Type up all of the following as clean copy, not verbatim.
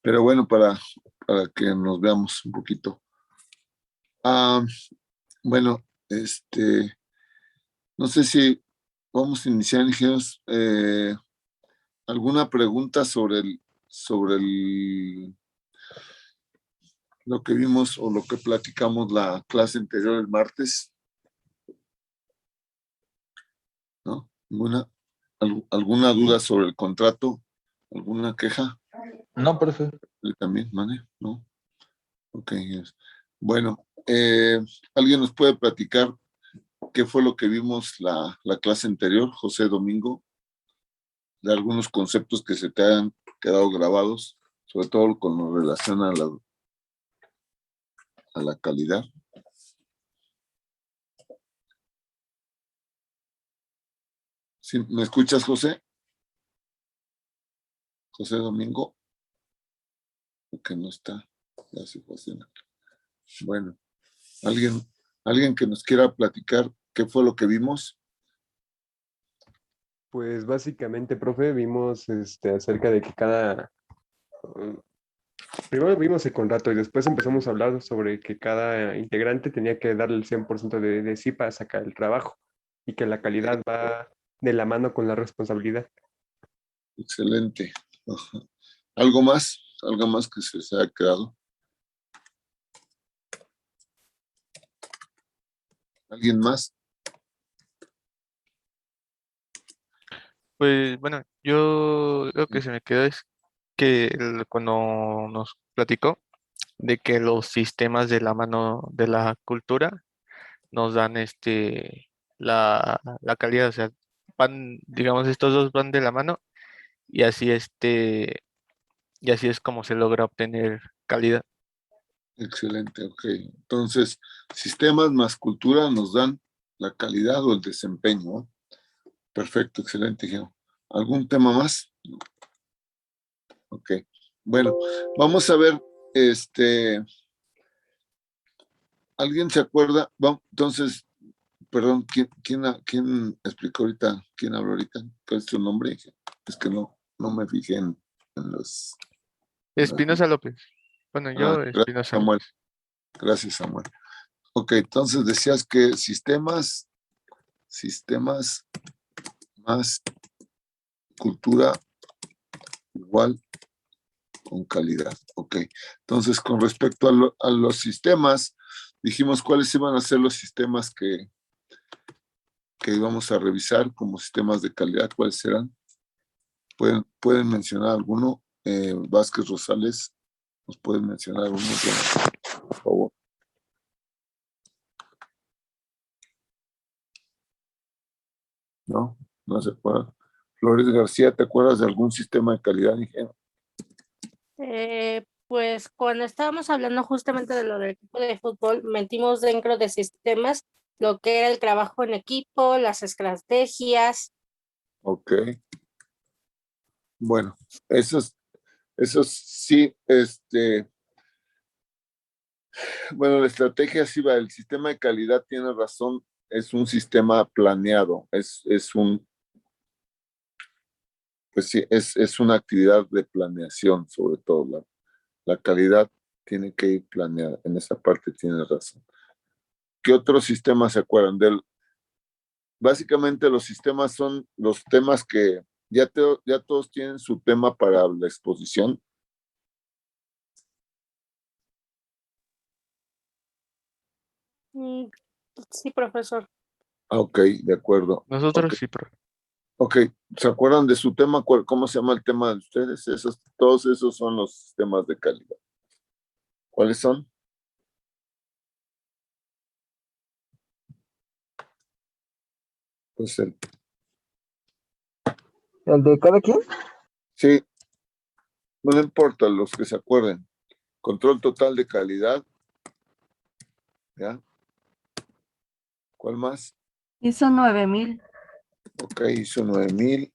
Pero bueno, para que nos veamos un poquito. Ah, bueno, no sé si vamos a iniciar, ingenieros. ¿Alguna pregunta sobre lo que vimos o lo que platicamos la clase anterior el martes? ¿No? ¿Alguna duda sobre el contrato? ¿Alguna queja? No, profe. También, ¿vale? ¿No? Ok. Bueno, ¿alguien nos puede platicar qué fue lo que vimos la clase anterior, José Domingo? De algunos conceptos que se te han quedado grabados, sobre todo con lo relación a la calidad. ¿Sí? ¿Me escuchas, José? José Domingo, que no está la situación. Bueno, ¿alguien que nos quiera platicar qué fue lo que vimos? Pues básicamente, profe, vimos acerca de que primero vimos el contrato y después empezamos a hablar sobre que cada integrante tenía que darle el 100% de sí para sacar el trabajo y que la calidad va de la mano con la responsabilidad. Excelente. Ajá. ¿Algo más? ¿Algo más que se haya quedado? ¿Alguien más? Pues bueno, yo lo que se me quedó es que cuando nos platicó de que los sistemas de la mano de la cultura nos dan la calidad, o sea, van, digamos, estos dos van de la mano y así y así es como se logra obtener calidad. Excelente, ok. Entonces, sistemas más cultura nos dan la calidad o el desempeño, ¿no? Perfecto, excelente, Geo. ¿Algún tema más? Ok. Bueno, vamos a ver, ¿alguien se acuerda? Entonces, perdón, ¿quién explicó ahorita? ¿Quién habló ahorita? ¿Cuál es tu nombre? Es que no me fijé en los... Espinosa López. Bueno, yo, Gracias, Espinosa Samuel. López. Gracias, Samuel. Ok, entonces decías que sistemas más cultura igual con calidad. Ok, entonces con respecto a los sistemas, dijimos cuáles iban a ser los sistemas que íbamos a revisar como sistemas de calidad, cuáles serán. ¿Pueden mencionar alguno? Vázquez Rosales, ¿nos pueden mencionar uno, por favor? No se acuerda. Flores García, ¿te acuerdas de algún sistema de calidad, ingeniero? Pues cuando estábamos hablando justamente de lo del equipo de fútbol, metimos dentro de sistemas lo que era el trabajo en equipo, las estrategias. Ok. Bueno, esos sí, bueno, la estrategia sí va, el sistema de calidad tiene razón, es un sistema planeado, pues sí, es una actividad de planeación, sobre todo, la calidad tiene que ir planeada, en esa parte tiene razón. ¿Qué otros sistemas se acuerdan de él? Básicamente los sistemas son los temas que ya todos tienen su tema para la exposición. Sí, profesor. Ok, de acuerdo. Nosotros Ok, sí, profe. ok, ¿se acuerdan de su tema? ¿Cómo se llama el tema de ustedes? Todos esos son los sistemas de calidad. ¿Cuáles son? Pues ¿El de cada quien? sí, no importa los que se acuerden. Control total de calidad. ¿Ya? ¿Cuál más? ISO 9000. Ok, ISO 9000.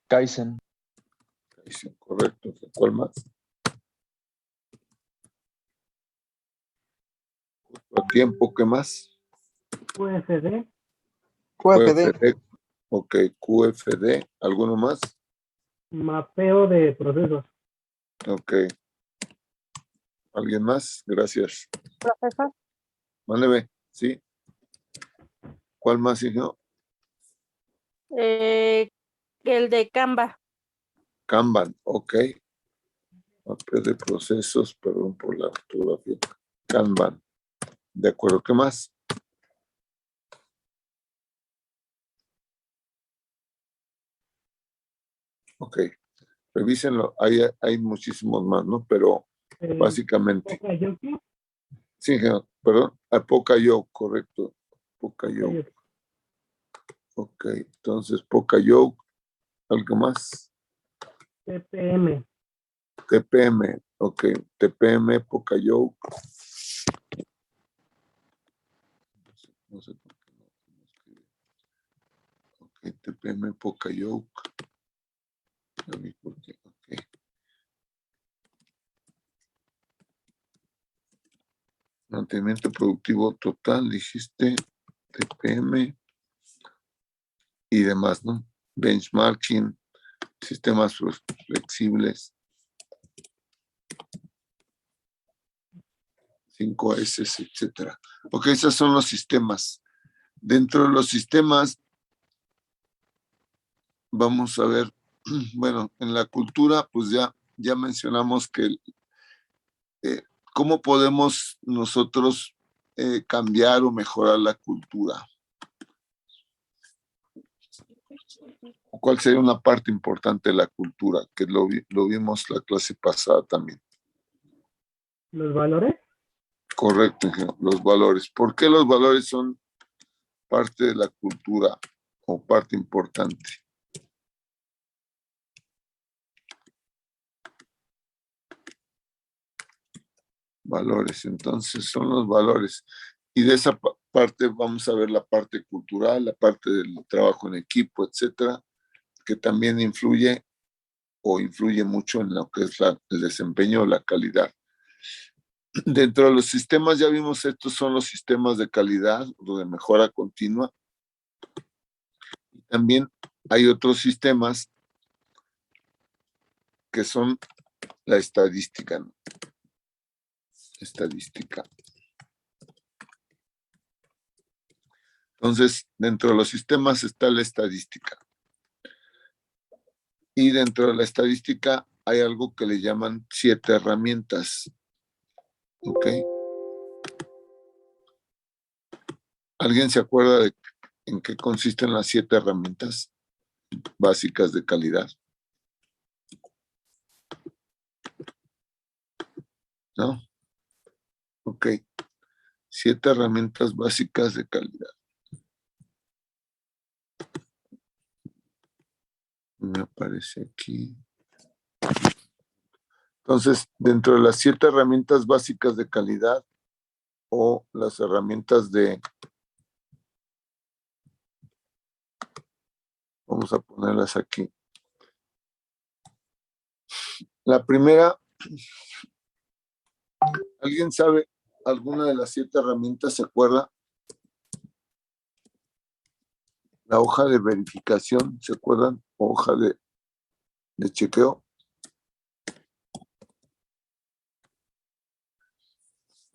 Kaizen. Correcto. ¿Cuál más? ¿A tiempo qué más? QFD. QFD. Ok, QFD. ¿Alguno más? Mapeo de procesos. Ok. ¿Alguien más? Gracias. Profesor, Mándeme, ¿sí? ¿Cuál más, hijo? el de Canva. Kanban, ok. Mapeo de procesos, perdón por la ortografía. Kanban. De acuerdo, ¿qué más? Ok, revísenlo. Hay muchísimos más, ¿no? Pero básicamente, Pokayoke. sí, perdón, Pocayo, correcto. Pocayo. Ok, entonces Pocayo, ¿algo más? TPM. TPM, ok, TPM, Pocayo. No sé por qué no escribe. Ok, TPM, Pocayo. A mí, ¿por qué? Ok. Mantenimiento productivo total, dijiste, TPM y demás, ¿no? Benchmarking, sistemas flexibles, 5S, etcétera. Ok, esos son los sistemas. Dentro de los sistemas, vamos a ver, bueno, en la cultura, pues ya mencionamos que cómo podemos nosotros cambiar o mejorar la cultura. ¿Cuál sería una parte importante de la cultura? Que lo vimos la clase pasada también. Los valores. Correcto, los valores. ¿Por qué los valores son parte de la cultura o parte importante? Valores, entonces son los valores. Y de esa parte vamos a ver la parte cultural, la parte del trabajo en equipo, etcétera, que también influye mucho en lo que es el desempeño o la calidad. Dentro de los sistemas, ya vimos, estos son los sistemas de calidad o de mejora continua. Y también hay otros sistemas que son la estadística, ¿no? Estadística. Entonces, dentro de los sistemas está la estadística. Y dentro de la estadística hay algo que le llaman 7 herramientas. ¿Ok? ¿Alguien se acuerda de en qué consisten las 7 herramientas básicas de calidad? ¿No? Ok. 7 herramientas básicas de calidad. Me aparece aquí. Entonces, dentro de las 7 herramientas básicas de calidad o las herramientas vamos a ponerlas aquí. La primera, ¿alguien sabe alguna de las 7 herramientas? ¿Se acuerda? La hoja de verificación, ¿se acuerdan? Hoja de chequeo.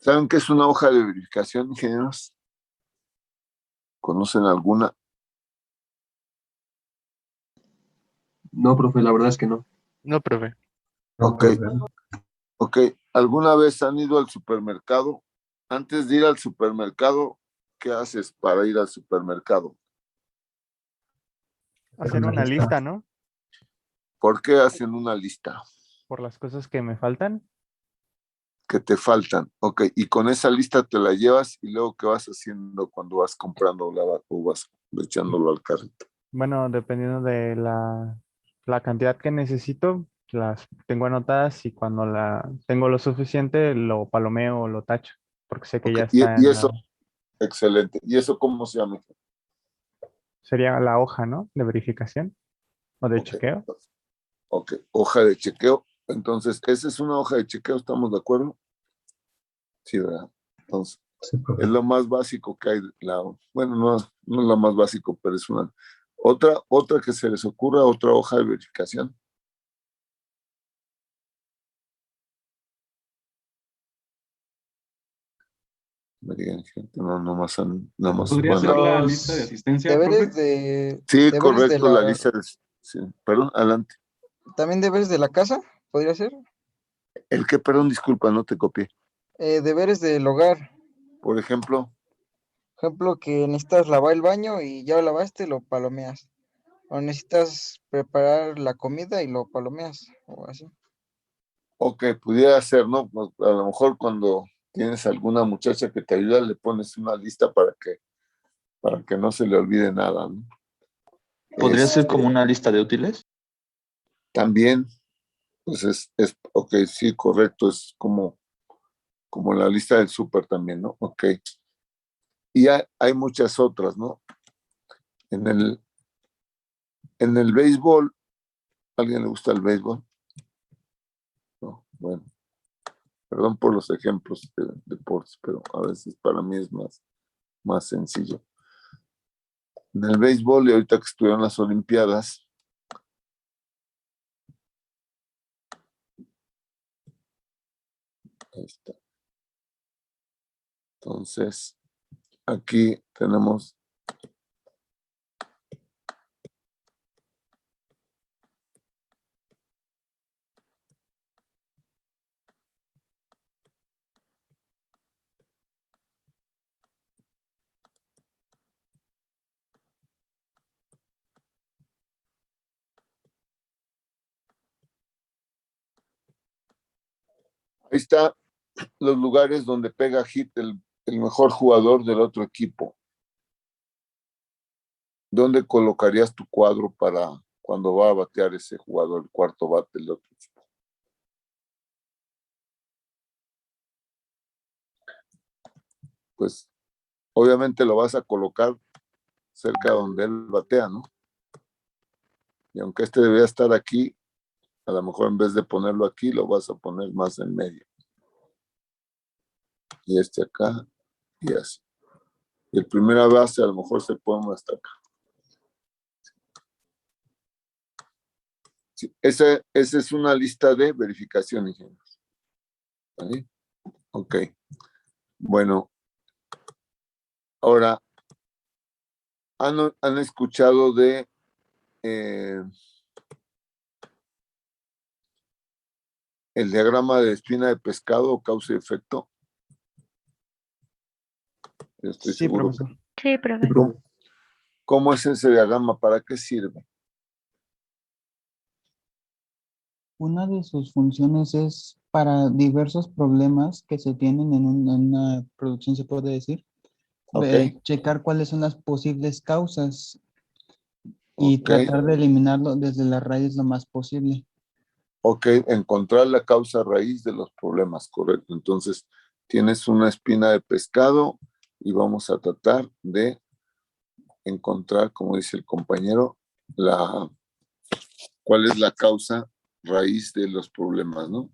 ¿Saben qué es una hoja de verificación, ingenieros? ¿Conocen alguna? No, profe, la verdad es que no. No, profe. Ok. Ok. ¿Alguna vez han ido al supermercado? Antes de ir al supermercado, ¿qué haces para ir al supermercado? Hacer una lista, ¿no? ¿Por qué hacen una lista? Por las cosas que me faltan. Que te faltan. Ok, y con esa lista te la llevas y luego ¿qué vas haciendo cuando vas comprando o vas echándolo al carrito? Bueno, dependiendo de la cantidad que necesito, las tengo anotadas y cuando la tengo lo suficiente, lo palomeo o lo tacho, porque sé que Ok, ya está y en eso, excelente. ¿Y eso cómo se llama? sería la hoja, ¿no? De verificación o de Ok, chequeo. ok, hoja de chequeo. Entonces, esa es una hoja de chequeo, ¿estamos de acuerdo? Sí, ¿verdad? Entonces, es lo más básico que hay. Bueno, no es lo más básico, pero es una. Otra que se les ocurra, otra hoja de verificación. Me digan, gente, no, nomás, ¿Podría bueno. ser la Los lista de asistencia, deberes profe? de, Sí, deberes de correcto, la la, lista de... Sí, perdón, adelante. también deberes de la casa, podría ser. El que, perdón, disculpa, no te copié. Deberes del hogar. Por ejemplo, Ejemplo, que necesitas lavar el baño y ya lo lavaste, lo palomeas. O necesitas preparar la comida y lo palomeas, o así. ok, pudiera ser, ¿no? Pues, a lo mejor cuando tienes alguna muchacha que te ayuda, le pones una lista para que no se le olvide nada, ¿no? ¿Podría ser Este, como una lista de útiles? también, pues ok, sí, correcto, es como la lista del súper también, ¿no? Ok. Y hay muchas otras, ¿no? En el béisbol, ¿a alguien le gusta el béisbol? No, bueno, perdón por los ejemplos de deportes, pero a veces para mí es más sencillo. En el béisbol, y ahorita que estuvieron las Olimpiadas, ahí está. Entonces, aquí tenemos ahí está los lugares donde pega hit el mejor jugador del otro equipo. ¿Dónde colocarías tu cuadro para cuando va a batear ese jugador, el cuarto bate del otro equipo? Pues obviamente lo vas a colocar cerca donde él batea, ¿no? Y aunque este debería estar aquí, a lo mejor en vez de ponerlo aquí, lo vas a poner más en medio. Y este acá, y así. Y el primera base a lo mejor se pone hasta acá. Sí, esa es una lista de verificación, ingenieros. ¿Vale? Ok. Bueno, ahora, ¿han escuchado de el diagrama de espina de pescado o causa y efecto? Yo estoy Sí, seguro. profesor. Sí, profe. ¿Cómo es ese diagrama? ¿Para qué sirve? Una de sus funciones es para diversos problemas que se tienen en una producción, se puede decir, Ok, checar cuáles son las posibles causas y ok, tratar de eliminarlo desde la raíz lo más posible. ok. Encontrar la causa raíz de los problemas, correcto. Entonces, tienes una espina de pescado y vamos a tratar de encontrar, como dice el compañero, cuál es la causa raíz de los problemas, ¿no?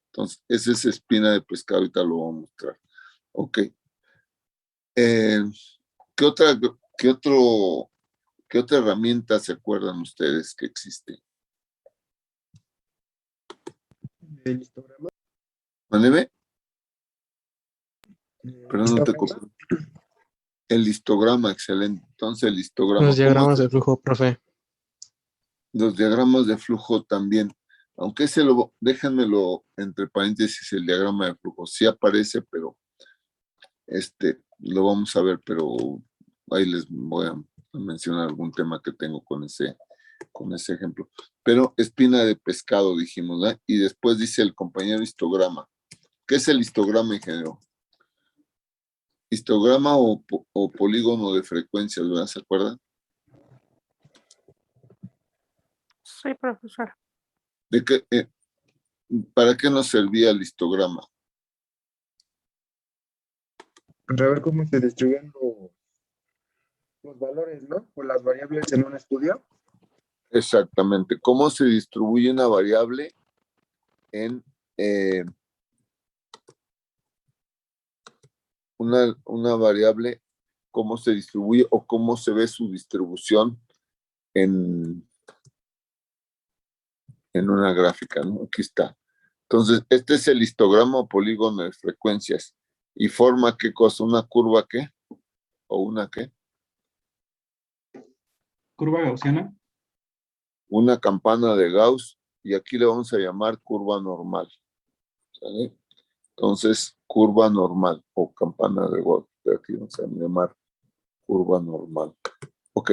Entonces, esa es espina de pescado, ahorita lo voy a mostrar. Ok. Eh, ¿qué otra, qué otro, qué otra herramienta se acuerdan ustedes que existe? El histograma. ¿Mándeme? Perdón, no te copié. El histograma, excelente. Entonces, el histograma. Los diagramas de flujo, profe. Los diagramas de flujo también. Aunque déjenmelo entre paréntesis, el diagrama de flujo. Sí aparece, pero lo vamos a ver, pero ahí les voy a mencionar algún tema que tengo con ese ejemplo. Pero espina de pescado, dijimos, ¿verdad? Y después dice el compañero histograma. ¿Qué es el histograma, ingeniero? Histograma o polígono de frecuencias, ¿verdad? ¿Se acuerdan? Sí, profesor. ¿De qué, para qué nos servía el histograma? Para ver cómo se distribuyen los valores, ¿no? O las variables en un estudio. Exactamente. ¿Cómo se distribuye una variable en una variable, cómo se distribuye o cómo se ve su distribución en una gráfica, ¿no? Aquí está. Entonces, este es el histograma o polígono de frecuencias. y forma qué cosa, una curva qué, o una qué, Curva gaussiana. una campana de Gauss, y aquí le vamos a llamar curva normal. ¿Sale? Entonces, curva normal o campana de Gauss, aquí vamos a llamar curva normal. Ok.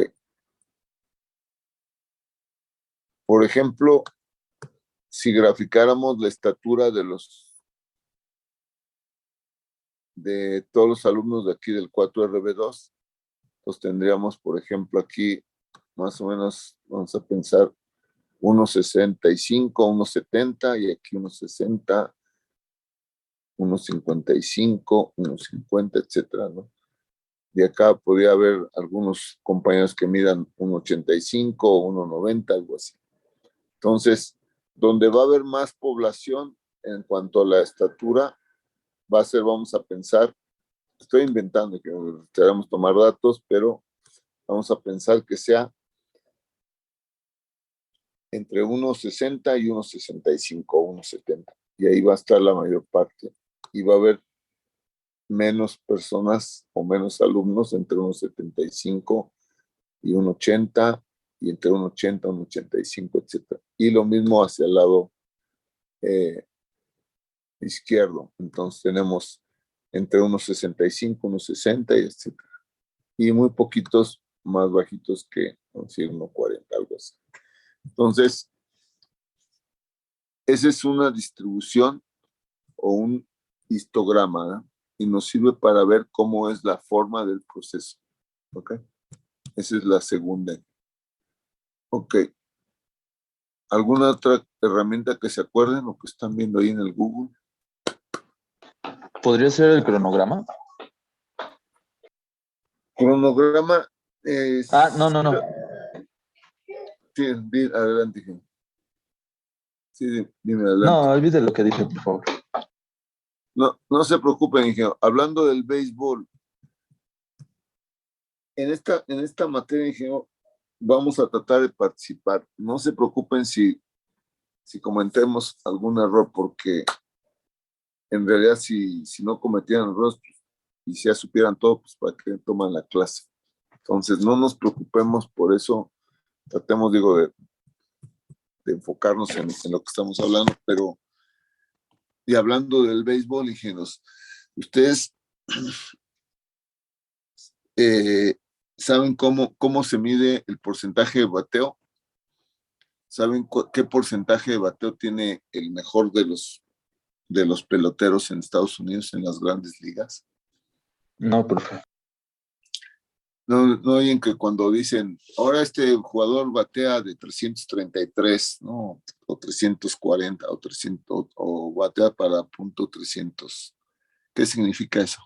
Por ejemplo, si graficáramos la estatura de todos los alumnos de aquí del 4RB2, pues tendríamos, por ejemplo, aquí más o menos, vamos a pensar, 1,65, 1,70 y aquí 1,60, 1,55, 1,50, etcétera, ¿no? Y acá podría haber algunos compañeros que midan 1,85 o 1,90, algo así. Entonces, donde va a haber más población en cuanto a la estatura, va a ser, vamos a pensar, estoy inventando que queremos tomar datos, pero vamos a pensar que sea entre 1,60 y 1,65, 1,70. Y ahí va a estar la mayor parte. Y va a haber menos personas o menos alumnos entre 1,75 y 1,80 y entre 1,80 y 1,85, etc. Y lo mismo hacia el lado izquierdo. Entonces tenemos entre 1,65, 1,60 y etc. Y muy poquitos más bajitos que, vamos a decir, 1,40, algo así. Entonces, esa es una distribución o un histograma, ¿no? Y nos sirve para ver cómo es la forma del proceso. ¿Ok? Esa es la segunda. Ok. ¿Alguna otra herramienta que se acuerden o que están viendo ahí en el Google? ¿Podría ser el cronograma? Cronograma. No. Sí, adelante. Sí, dime adelante. No, olvide lo que dije, por favor. No se preocupen, ingeniero. Hablando del béisbol, en esta materia, ingeniero, vamos a tratar de participar. No se preocupen si cometemos algún error, porque en realidad si no cometieran errores y si ya supieran todo, pues para qué toman la clase. Entonces no nos preocupemos por eso. Tratemos, digo, de enfocarnos en lo que estamos hablando, pero y hablando del béisbol, ingenieros, ustedes ¿saben cómo se mide el porcentaje de bateo? ¿Saben qué porcentaje de bateo tiene el mejor de los peloteros en Estados Unidos en las grandes ligas? No, profe. No oyen que cuando dicen, ahora este jugador batea de 333, ¿no? O 340, o 300, o batea para punto 300. ¿Qué significa eso?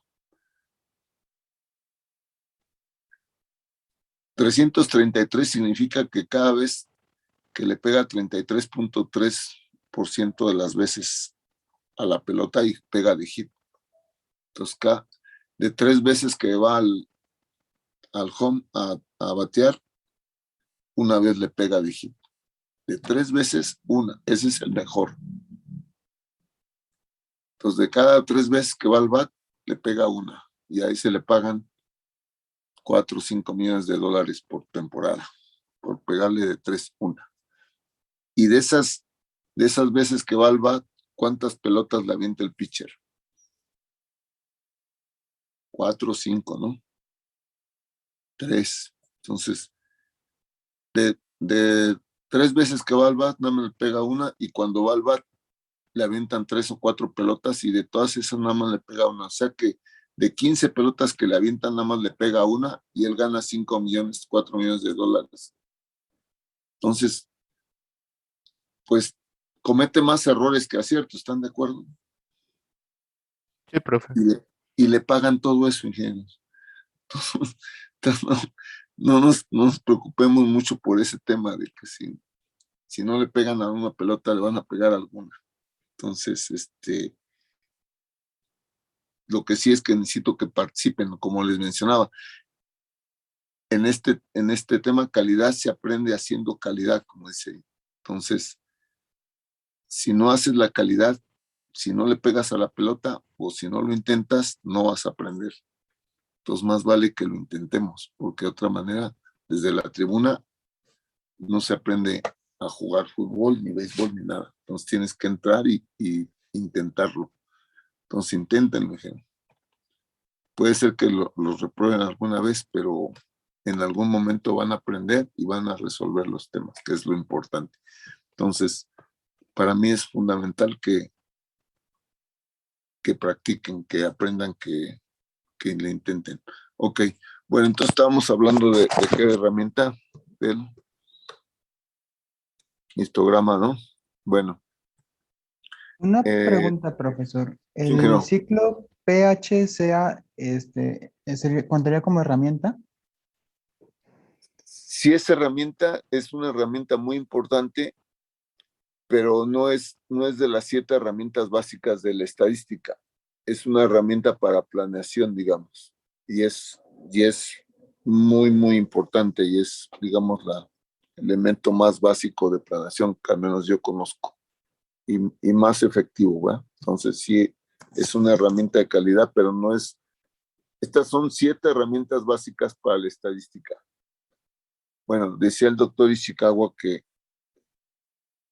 333 significa que cada vez que le pega 33.3% de las veces a la pelota y pega de hit. Entonces, de 3 veces que va al home a batear, una vez le pega de hit. De 3 veces, una. Ese es el mejor. Entonces, de cada 3 veces que va al bat, le pega una. Y ahí se le pagan 4 o 5 millones de dólares por temporada, por pegarle de 3, una. Y de esas veces que va al bat, ¿cuántas pelotas le avienta el pitcher? 4 o 5, ¿no? 3. Entonces, de 3 veces que va al bat, nada más le pega una, y cuando va al bat, le avientan 3 o 4 pelotas, y de todas esas nada más le pega una. O sea que de 15 pelotas que le avientan, nada más le pega una, y él gana 5 millones, 4 millones de dólares. Entonces, pues, comete más errores que aciertos, ¿están de acuerdo? Sí, profe. Y le pagan todo eso, ingenieros. Entonces, no nos preocupemos mucho por ese tema de que si no le pegan a una pelota, le van a pegar a alguna. Entonces, lo que sí es que necesito que participen, como les mencionaba. En este tema, calidad se aprende haciendo calidad, como dice ahí. Entonces, si no haces la calidad, si no le pegas a la pelota o si no lo intentas, no vas a aprender. Entonces más vale que lo intentemos, porque de otra manera, desde la tribuna, no se aprende a jugar fútbol, ni béisbol, ni nada. Entonces tienes que entrar y intentarlo. Entonces inténtenlo, gente. Puede ser que los reprueben alguna vez, pero en algún momento van a aprender y van a resolver los temas, que es lo importante. Entonces, para mí es fundamental que practiquen, que aprendan, que le intenten. Ok, bueno, entonces estábamos hablando de qué herramienta, del histograma, ¿no? Bueno. Una pregunta, profesor. ¿El ingeniero. ciclo PHCA contaría como herramienta? Si es herramienta, es una herramienta muy importante, pero no es de las 7 herramientas básicas de la estadística. Es una herramienta para planeación, digamos, y es muy, muy importante y es, digamos, el elemento más básico de planeación que al menos yo conozco y más efectivo, ¿verdad? Entonces sí, es una herramienta de calidad, pero no es. Estas son 7 herramientas básicas para la estadística. Bueno, decía el doctor Ishikawa que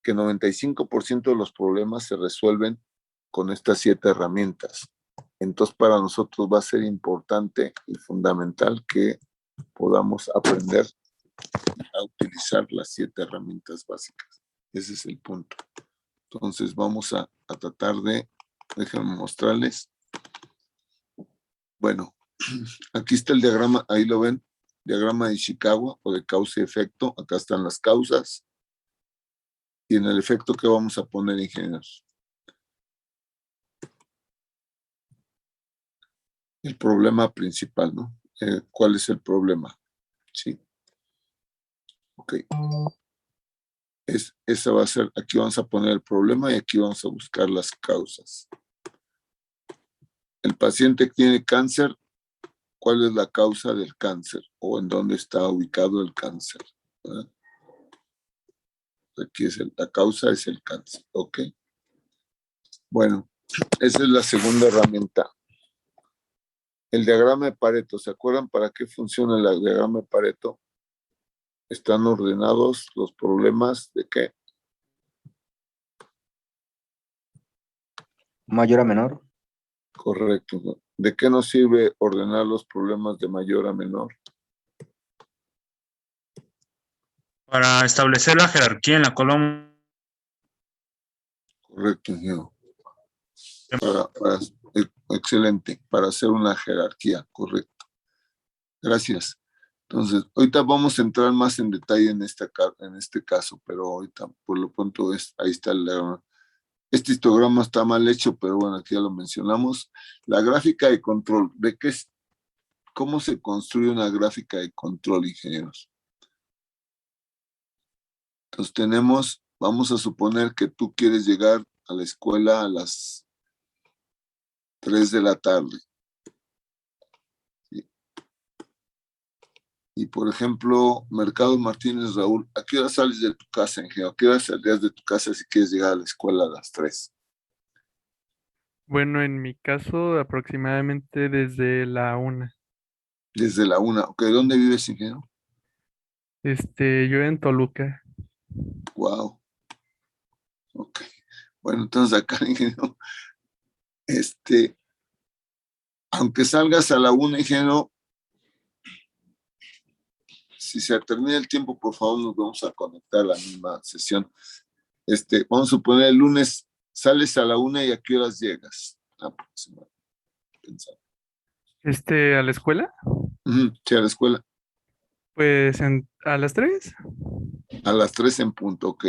95% de los problemas se resuelven con estas 7 herramientas. Entonces, para nosotros va a ser importante y fundamental que podamos aprender a utilizar las 7 herramientas básicas. Ese es el punto. Entonces, vamos a tratar de, déjenme mostrarles. Bueno, aquí está el diagrama, ahí lo ven, diagrama de Ishikawa o de causa y efecto. Acá están las causas. Y en el efecto, ¿qué vamos a poner, ingenieros? El problema principal, ¿no? ¿Cuál es el problema? Sí. Ok. Esa va a ser, aquí vamos a poner el problema y aquí vamos a buscar las causas. El paciente que tiene cáncer, ¿cuál es la causa del cáncer? ¿O en dónde está ubicado el cáncer? ¿Verdad? Aquí la causa es el cáncer. Ok. Bueno, esa es la segunda herramienta. El diagrama de Pareto, ¿se acuerdan para qué funciona el diagrama de Pareto? Están ordenados los problemas de qué? Mayor a menor. Correcto. ¿No? ¿De qué nos sirve ordenar los problemas de mayor a menor? Para establecer la jerarquía en la columna. Correcto, ingeniero. Excelente, para hacer una jerarquía, correcto. Gracias. Entonces, ahorita vamos a entrar más en detalle en este caso, pero ahorita por lo pronto ahí está el diagrama. Este histograma está mal hecho, pero bueno, aquí ya lo mencionamos. La gráfica de control, ¿cómo se construye una gráfica de control, ingenieros? Entonces vamos a suponer que tú quieres llegar a la escuela a las 3 de la tarde. ¿Sí? Y por ejemplo, Mercado Martínez Raúl, ¿a qué hora sales de tu casa, ingeniero? ¿A qué hora saldrías de tu casa si quieres llegar a la escuela a las 3? Bueno, en mi caso, aproximadamente desde la 1. Desde la 1. Ok, ¿dónde vives, ingeniero? Yo en Toluca. Wow. Ok. Bueno, entonces acá, ingeniero, aunque salgas a la 1, ingeniero, si se termina el tiempo, por favor, nos vamos a conectar a la misma sesión. Vamos a suponer el lunes sales a la 1 y ¿a qué horas llegas? Aproximadamente. ¿A la escuela? Sí, a la escuela. Pues a las 3. A las 3 en punto, ok.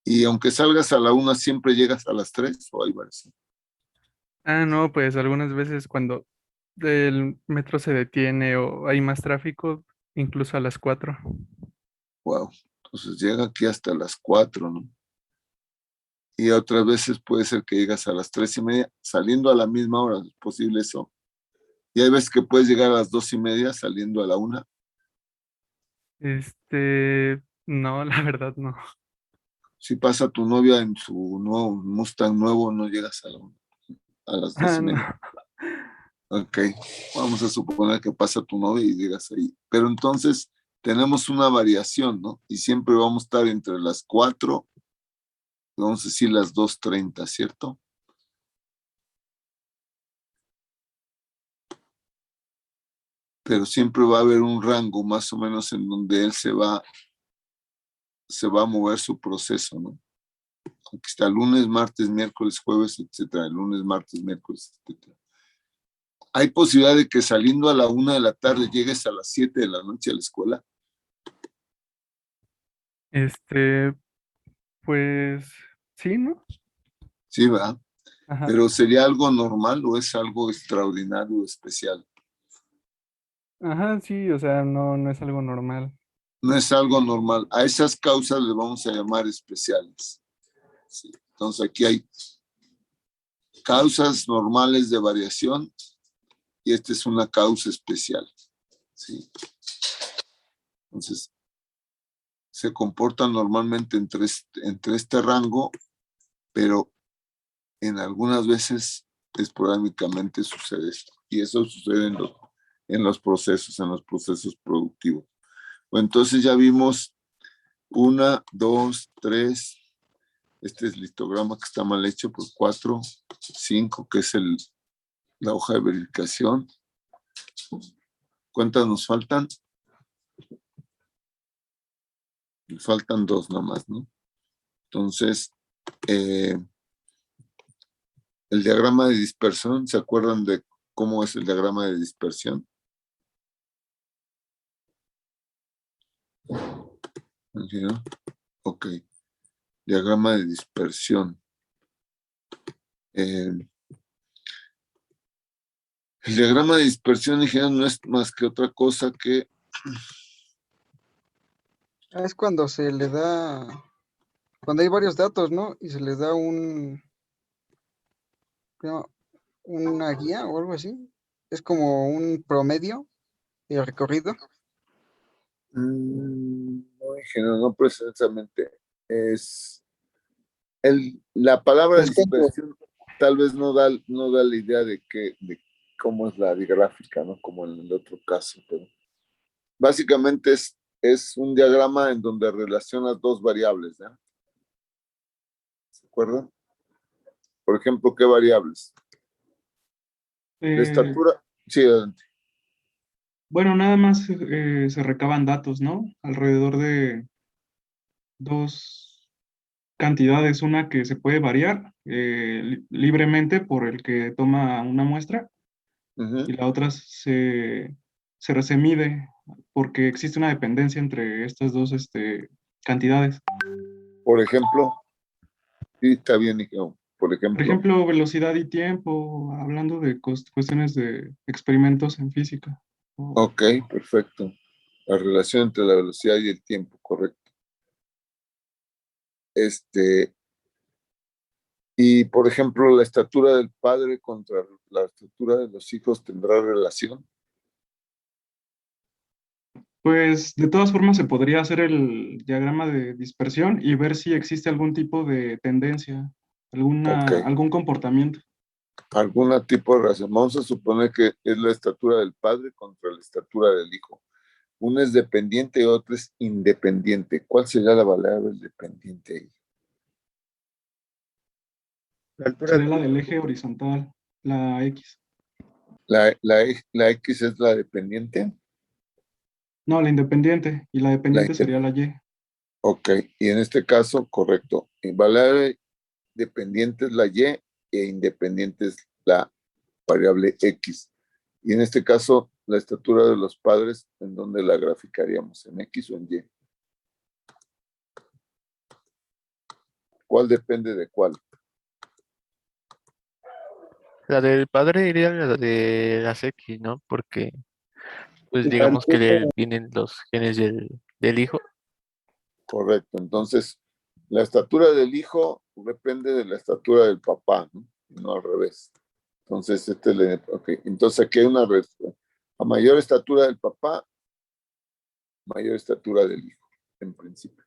Y aunque salgas a la 1, ¿siempre llegas a las 3 o hay varias? No, pues algunas veces cuando el metro se detiene o hay más tráfico, incluso a las 4. Wow. Entonces llega aquí hasta las 4, ¿no? Y otras veces puede ser que llegas a las 3:30, saliendo a la misma hora, ¿es posible eso? Y hay veces que puedes llegar a las 2:30 saliendo a la 1. No, la verdad no. Si pasa tu novia en su nuevo Mustang nuevo, no llegas a las 2:30. No. Ok, vamos a suponer que pasa tu novia y llegas ahí. Pero entonces tenemos una variación, ¿no? Y siempre vamos a estar entre las 4, vamos a decir las 2:30, ¿cierto? Pero siempre va a haber un rango más o menos en donde él se va a mover su proceso, ¿no? Aquí está lunes, martes, miércoles, jueves, etcétera. Lunes, martes, miércoles, etcétera. ¿Hay posibilidad de que saliendo a la 1 de la tarde llegues a las 7 de la noche a la escuela? Pues sí, ¿no? Sí, ¿verdad? Ajá. ¿Pero sería algo normal o es algo extraordinario o especial? Ajá, sí, o sea, no es algo normal. No es algo normal. A esas causas le vamos a llamar especiales. Sí. Entonces aquí hay causas normales de variación y esta es una causa especial. ¿Sí? Entonces, se comportan normalmente entre este rango, pero en algunas veces esporádicamente sucede esto. Y eso sucede en los procesos productivos. Bueno, entonces ya vimos 1, 2, 3. Este es el histograma que está mal hecho por 4, 5, que es la hoja de verificación. ¿Cuántas nos faltan? Nos faltan 2 nomás, ¿no? Entonces, el diagrama de dispersión, ¿se acuerdan de cómo es el diagrama de dispersión? ¿Sí, no? Ok. Diagrama de dispersión. El diagrama de dispersión, dijeron, no es más que otra cosa que... Es cuando se le da, cuando hay varios datos, ¿no? Y se les da una guía o algo así. Es como un promedio de recorrido. No, ingeniero, no precisamente. La palabra Es cuando, dispersión tal vez no da la idea de cómo es la gráfica, ¿no? Como en el otro caso, pero básicamente es un diagrama en donde relacionas dos variables, ¿no? ¿Se acuerdan? Por ejemplo, ¿qué variables? La estatura. Sí, adelante. Bueno, nada más se recaban datos, ¿no? Alrededor de dos cantidades, una que se puede variar libremente por el que toma una muestra y la otra se mide porque existe una dependencia entre estas dos cantidades. Por ejemplo, sí, está bien, hijo. Por ejemplo, velocidad y tiempo, hablando de cuestiones de experimentos en física. Ok, perfecto. La relación entre la velocidad y el tiempo, correcto. Y por ejemplo, la estatura del padre contra la estatura de los hijos tendrá relación. Pues de todas formas se podría hacer el diagrama de dispersión y ver si existe algún tipo de tendencia, algún comportamiento. Algún tipo de relación. Vamos a suponer que es la estatura del padre contra la estatura del hijo. Una es dependiente y otra es independiente. ¿Cuál sería la variable dependiente ahí? Sería la del eje horizontal, la X. ¿La X es la dependiente? No, la independiente. Y la dependiente sería la Y. Ok, y en este caso, correcto. Variable dependiente es la Y e independiente es la variable X. Y en este caso, la estatura de los padres, ¿en dónde la graficaríamos? ¿En X o en Y? ¿Cuál depende de cuál? La del padre iría la de las X, ¿no? Porque, pues digamos que de él vienen los genes del hijo. Correcto. Entonces, la estatura del hijo depende de la estatura del papá, ¿no? No al revés. Entonces, entonces aquí hay una a mayor estatura del papá, mayor estatura del hijo, en principio.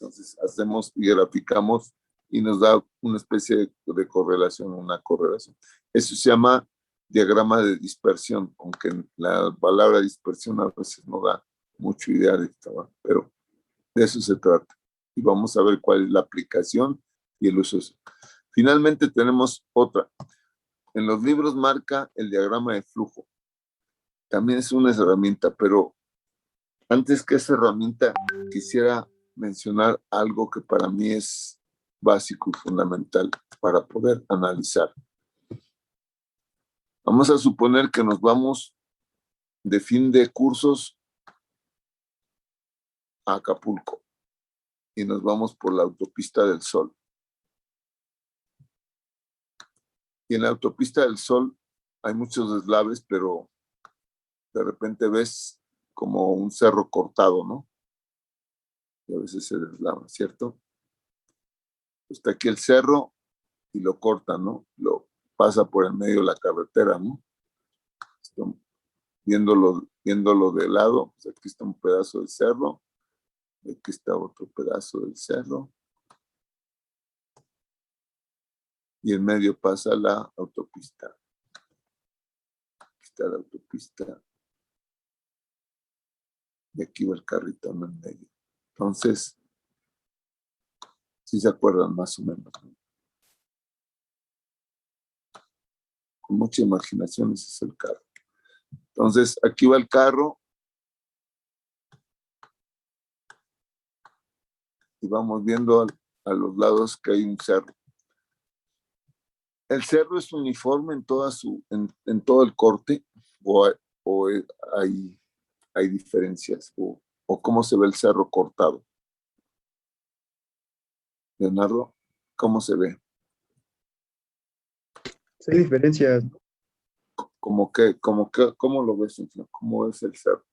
Entonces hacemos y graficamos y nos da una especie de correlación, una correlación. Eso se llama diagrama de dispersión, aunque la palabra dispersión a veces no da mucha idea de esto, ¿verdad? Pero de eso se trata. Y vamos a ver cuál es la aplicación y el uso. Finalmente tenemos otra. En los libros marca el diagrama de flujo. También es una herramienta, pero antes que esa herramienta quisiera mencionar algo que para mí es básico y fundamental para poder analizar. Vamos a suponer que nos vamos de fin de cursos a Acapulco y nos vamos por la autopista del Sol. Y en la autopista del Sol hay muchos deslaves, pero de repente ves como un cerro cortado, ¿no? Y a veces se deslava, ¿cierto? Está aquí el cerro y lo corta, ¿no? Lo pasa por el medio de la carretera, ¿no? Viéndolo de lado, pues aquí está un pedazo del cerro, aquí está otro pedazo del cerro, y en medio pasa la autopista. Aquí está la autopista, y aquí va el carrito en medio. Entonces, si se acuerdan más o menos, ¿no? Con mucha imaginación ese es el carro. Entonces, aquí va el carro y vamos viendo a los lados que hay un cerro. ¿El cerro es uniforme en todo el corte o hay diferencias? ¿O cómo se ve el cerro cortado? Leonardo, ¿cómo se ve? Hay diferencias. ¿Cómo lo ves? ¿Cómo es el cerro?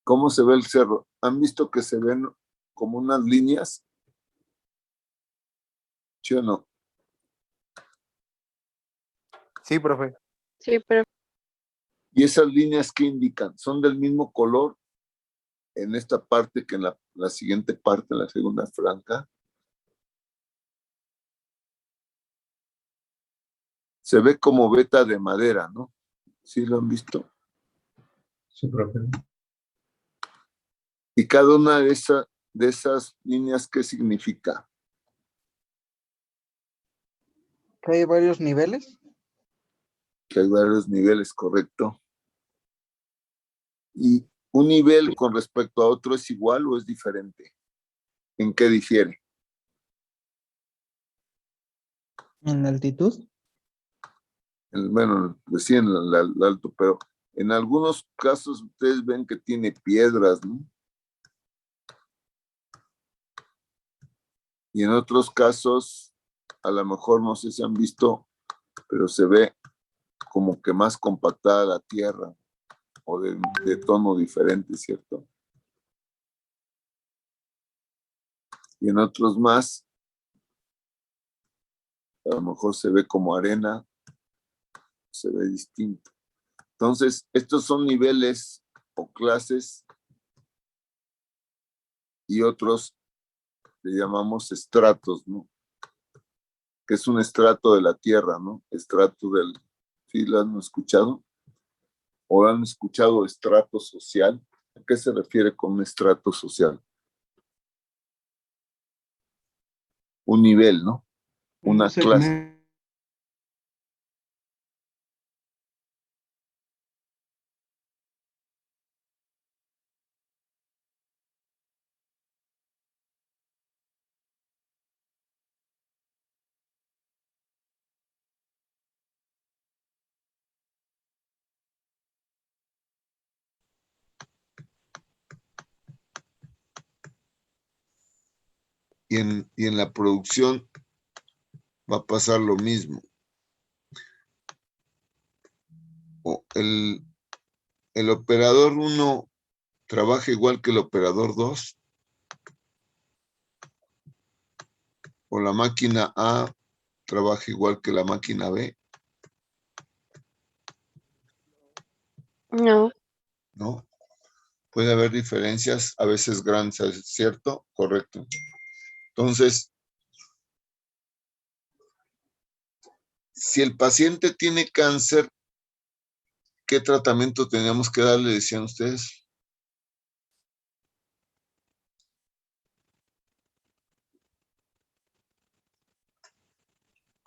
¿Cómo se ve el cerro? ¿Han visto que se ven como unas líneas? ¿Sí o no? Sí, profe. Sí, pero ¿Y esas líneas qué indican? ¿Son del mismo color en esta parte que en la siguiente parte, en la segunda franja? Se ve como veta de madera, ¿no? ¿Sí lo han visto? Sí, profe. Y cada una de esas líneas, ¿qué significa? Que hay varios niveles. Que hay varios niveles, correcto. ¿Y un nivel con respecto a otro es igual o es diferente? ¿En qué difiere? ¿En la altitud? Bueno, pues sí, en el alto, pero en algunos casos ustedes ven que tiene piedras, ¿no? Y en otros casos, a lo mejor no sé si han visto, pero se ve como que más compactada la tierra o de tono diferente, ¿cierto? Y en otros más, a lo mejor se ve como arena, se ve distinto. Entonces, estos son niveles o clases y otros le llamamos estratos, ¿no? Que es un estrato de la tierra, ¿no? Estrato del... ¿Sí lo han escuchado? ¿O han escuchado estrato social? ¿A qué se refiere con un estrato social? Un nivel, ¿no? Una clase. Y en la producción va a pasar lo mismo. El operador 1 trabaja igual que el operador 2. O la máquina A trabaja igual que la máquina B. No. ¿No? Puede haber diferencias, a veces grandes, ¿cierto? Correcto. Entonces, si el paciente tiene cáncer, ¿qué tratamiento teníamos que darle, decían ustedes?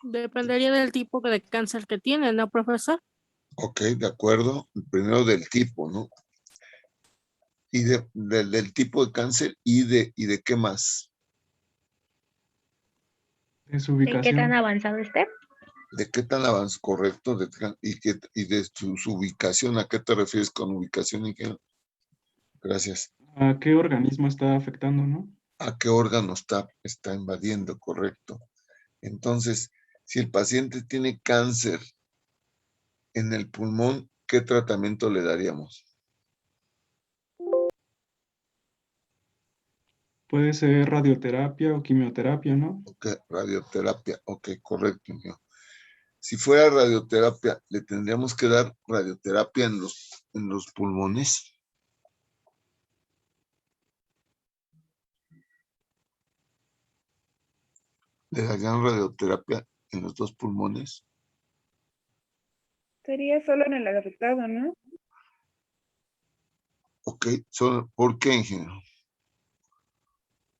Dependería del tipo de cáncer que tiene, ¿no, profesor? Ok, de acuerdo. Primero del tipo, ¿no? Y del tipo de cáncer y de qué más. De su ¿De qué tan ubicación. avanzado esté? ¿De qué tan avanzado? Correcto. Y de su ubicación. ¿A qué te refieres con ubicación, ingeniero? Gracias. ¿A qué organismo está afectando, no? ¿A qué órgano está invadiendo? Correcto. Entonces, si el paciente tiene cáncer en el pulmón, ¿qué tratamiento le daríamos? Puede ser radioterapia o quimioterapia, ¿no? Ok, radioterapia. Ok, correcto, ingeniero. Si fuera radioterapia, ¿le tendríamos que dar radioterapia en los pulmones? ¿Le darían radioterapia en los dos pulmones? Sería solo en el afectado, ¿no? Ok, ¿por qué, ingeniero?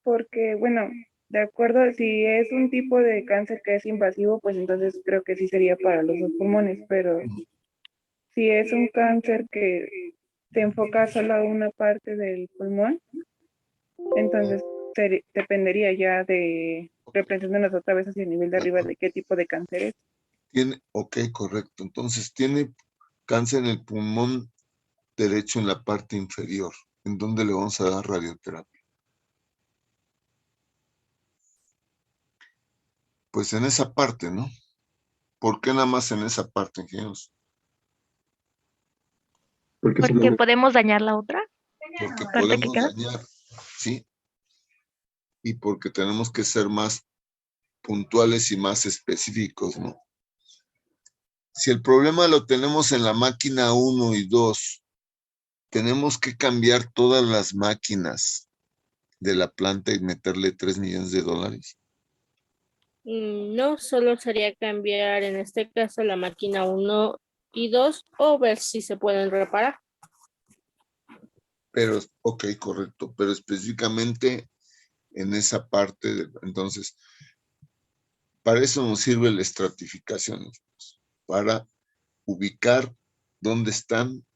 Porque, bueno, de acuerdo, si es un tipo de cáncer que es invasivo, pues entonces creo que sí sería para los dos pulmones, pero si es un cáncer que se enfoca solo a una parte del pulmón, entonces dependería ya de, representándonos otra vez hacia el nivel de arriba, de qué tipo de cáncer es. Ok, correcto. Entonces, tiene cáncer en el pulmón derecho en la parte inferior. ¿En dónde le vamos a dar radioterapia? Pues en esa parte, ¿no? ¿Por qué nada más en esa parte, ingenieros? Porque ¿Porque podemos dañar la otra Porque parte que podemos queda? dañar, ¿sí? Y porque tenemos que ser más puntuales y más específicos, ¿no? Si el problema lo tenemos en la máquina 1 y 2, tenemos que cambiar todas las máquinas de la planta y meterle 3 millones de dólares. No, solo sería cambiar en este caso la máquina 1 y 2 o ver si se pueden reparar. Pero, ok, correcto, pero específicamente en esa parte, entonces, para eso nos sirve la estratificación, para ubicar dónde están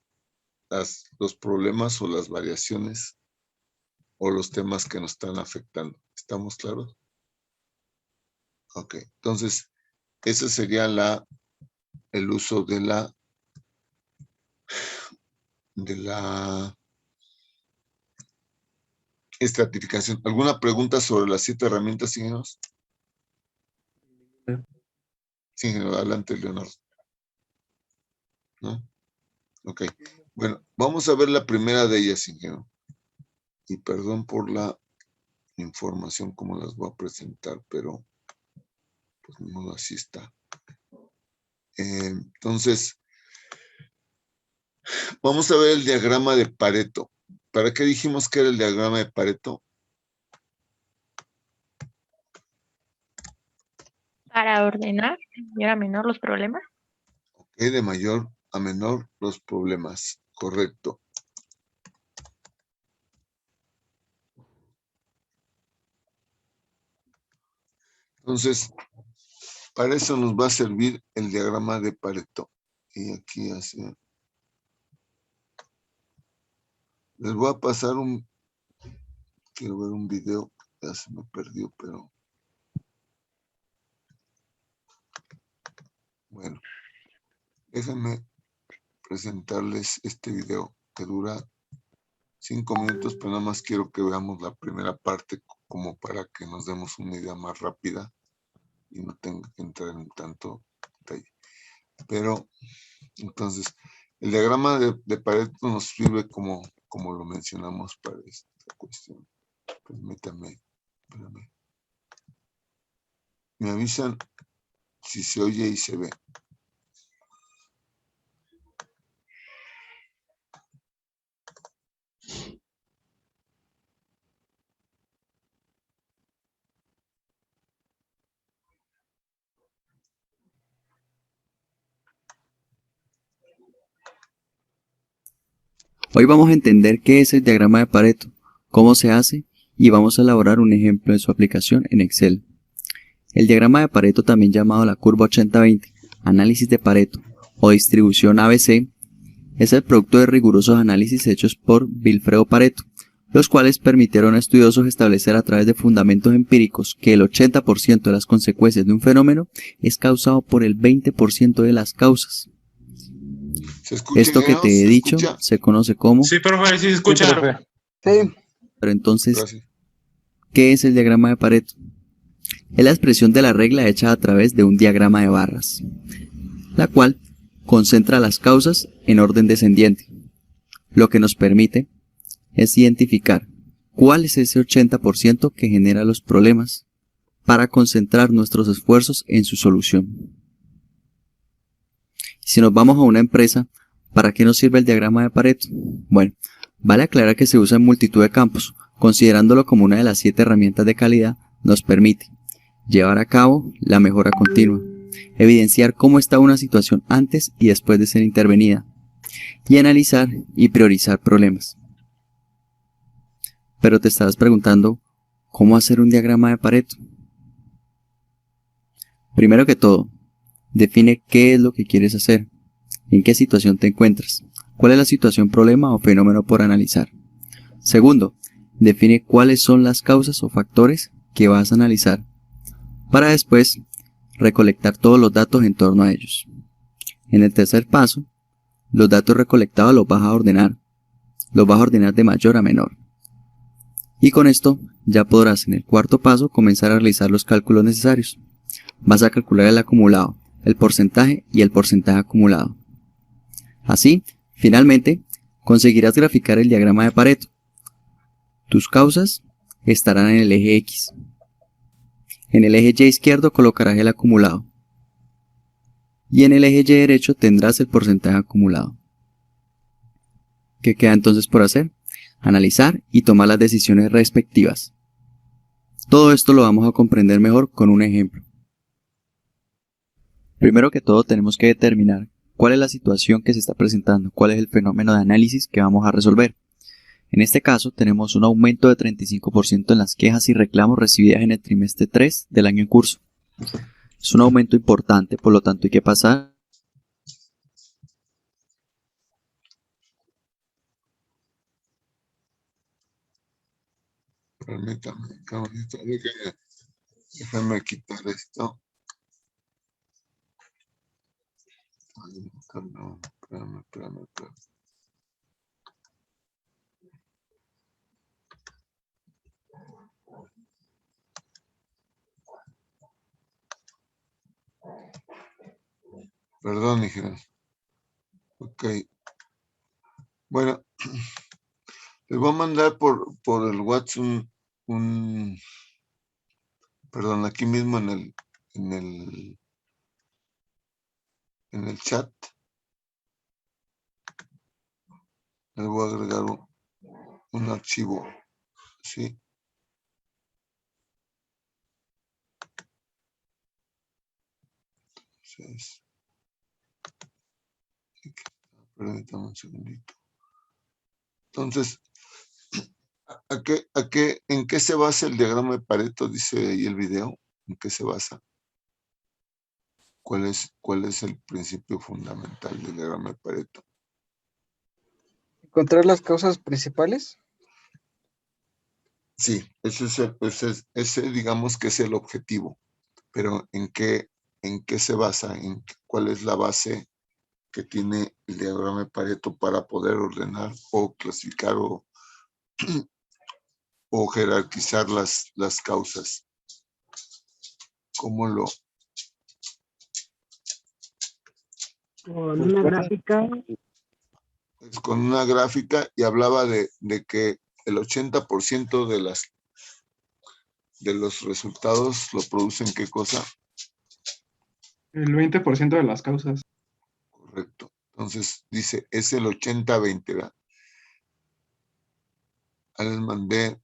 los problemas o las variaciones o los temas que nos están afectando. ¿Estamos claros? Ok, entonces, ese sería el uso de la estratificación. ¿Alguna pregunta sobre las 7 herramientas, ingenieros? Sí, ingeniero, adelante, Leonardo. ¿No? Ok. Bueno, vamos a ver la primera de ellas, ingeniero. Y perdón por la información como las voy a presentar, pero pues ni modo, así está. Entonces, vamos a ver el diagrama de Pareto. ¿Para qué dijimos que era el diagrama de Pareto? Para ordenar de mayor a menor los problemas. De mayor a menor los problemas. Correcto. Entonces, para eso nos va a servir el diagrama de Pareto. Y aquí así. Les voy a pasar quiero ver un video, ya se me perdió, pero bueno, déjenme presentarles este video que dura 5 minutos, pero nada más quiero que veamos la primera parte como para que nos demos una idea más rápida y no tenga que entrar en tanto detalle. Pero, entonces, el diagrama de Pareto nos sirve como lo mencionamos para esta cuestión. Permítanme, espérame. Me avisan si se oye y se ve. Hoy vamos a entender qué es el diagrama de Pareto, cómo se hace y vamos a elaborar un ejemplo de su aplicación en Excel. El diagrama de Pareto, también llamado la curva 80-20, análisis de Pareto o distribución ABC, es el producto de rigurosos análisis hechos por Vilfredo Pareto, los cuales permitieron a estudiosos establecer a través de fundamentos empíricos que el 80% de las consecuencias de un fenómeno es causado por el 20% de las causas. Esto que te he dicho se conoce como... Sí, profe, sí se escucha. Sí. Pero entonces, ¿qué es el diagrama de Pareto? Es la expresión de la regla hecha a través de un diagrama de barras, la cual concentra las causas en orden descendiente, lo que nos permite es identificar cuál es ese 80% que genera los problemas para concentrar nuestros esfuerzos en su solución. Si nos vamos a una empresa, ¿para qué nos sirve el diagrama de Pareto? Bueno, vale aclarar que se usa en multitud de campos, considerándolo como una de las 7 herramientas de calidad, nos permite llevar a cabo la mejora continua, evidenciar cómo está una situación antes y después de ser intervenida, y analizar y priorizar problemas. Pero te estarás preguntando, ¿cómo hacer un diagrama de Pareto? Primero que todo, define qué es lo que quieres hacer, en qué situación te encuentras, cuál es la situación, problema o fenómeno por analizar. Segundo, define cuáles son las causas o factores que vas a analizar, para después recolectar todos los datos en torno a ellos. En el tercer paso, los datos recolectados los vas a ordenar de mayor a menor. Y con esto ya podrás en el cuarto paso comenzar a realizar los cálculos necesarios. Vas a calcular el acumulado, el porcentaje y el porcentaje acumulado. Así, finalmente, conseguirás graficar el diagrama de Pareto. Tus causas estarán en el eje X. En el eje Y izquierdo colocarás el acumulado. Y en el eje Y derecho tendrás el porcentaje acumulado. ¿Qué queda entonces por hacer? Analizar y tomar las decisiones respectivas. Todo esto lo vamos a comprender mejor con un ejemplo. Primero que todo tenemos que determinar cuál es la situación que se está presentando, cuál es el fenómeno de análisis que vamos a resolver. En este caso tenemos un aumento de 35% en las quejas y reclamos recibidas en el trimestre 3 del año en curso. Es un aumento importante, por lo tanto hay que pasar Permítame, caballito, déjame quitar esto. Ay, no, espérame. Perdón, hija. Ok. Bueno, les voy a mandar por el WhatsApp perdón, aquí mismo en el chat. Les voy a agregar un archivo, ¿sí? Entonces, permítame un segundito. Entonces, ¿en qué se basa el diagrama de Pareto? Dice ahí el video. ¿En qué se basa? ¿Cuál es el principio fundamental del diagrama de Pareto? ¿Encontrar las causas principales? Sí, ese digamos que es el objetivo. Pero ¿en qué se basa? ¿Cuál es la base que tiene el diagrama de Pareto para poder ordenar o clasificar o jerarquizar las causas? ¿Cómo lo? Con una gráfica. Pues con una gráfica, y hablaba de que el 80% de los resultados lo producen ¿qué cosa? El 20% de las causas. Correcto. Entonces dice, es el 80-20, ¿verdad? Ahí les mandé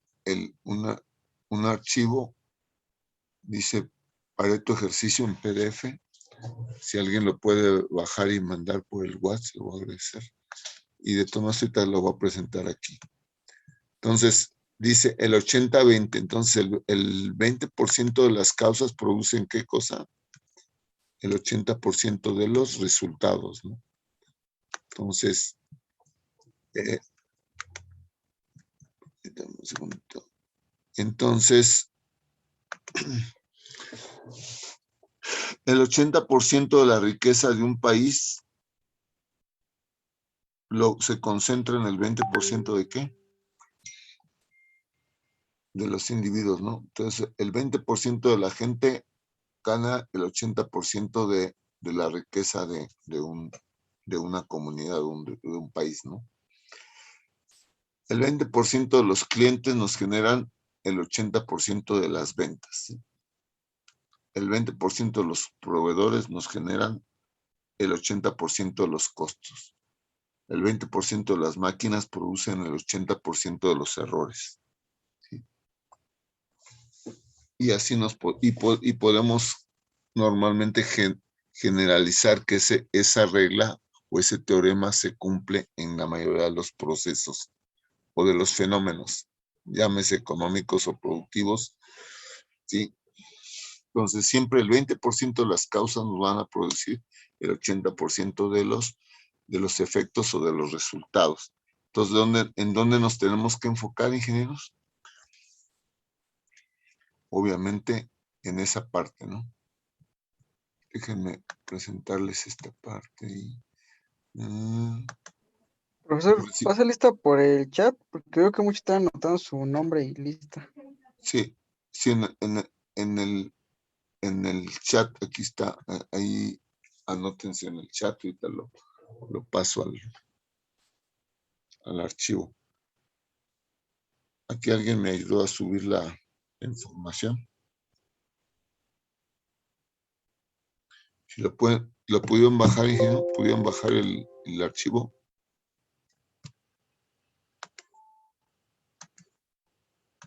un archivo, dice Pareto ejercicio en PDF. Si alguien lo puede bajar y mandar por el WhatsApp, lo voy a agradecer. y de todas ahorita lo voy a presentar aquí. Entonces, dice el 80-20. Entonces, el 20% de las causas producen ¿qué cosa? El 80% de los resultados, ¿no? Entonces, un segundito. Entonces, el 80% de la riqueza de un país se concentra en el 20% de ¿qué? De los individuos, ¿no? Entonces, el 20% de la gente gana el 80% de la riqueza de una comunidad, de un país, ¿no? El 20% de los clientes nos generan el 80% de las ventas, ¿sí? El 20% de los proveedores nos generan el 80% de los costos. El 20% de las máquinas producen el 80% de los errores, ¿sí? Y así podemos normalmente generalizar que esa regla o ese teorema se cumple en la mayoría de los procesos o de los fenómenos, llámese económicos o productivos, ¿sí? Entonces, siempre el 20% de las causas nos van a producir el 80% de los efectos o de los resultados. Entonces, ¿en dónde nos tenemos que enfocar, ingenieros? Obviamente, en esa parte, ¿no? Déjenme presentarles esta parte. Profesor, Sí. pasa lista por el chat, porque creo que muchos están anotando su nombre y lista. Sí, en el chat, aquí está, ahí anótense en el chat, ahorita lo paso al archivo. Aquí alguien me ayudó a subir la información. Si lo pudieron bajar, ingeniero, pudieron bajar el archivo.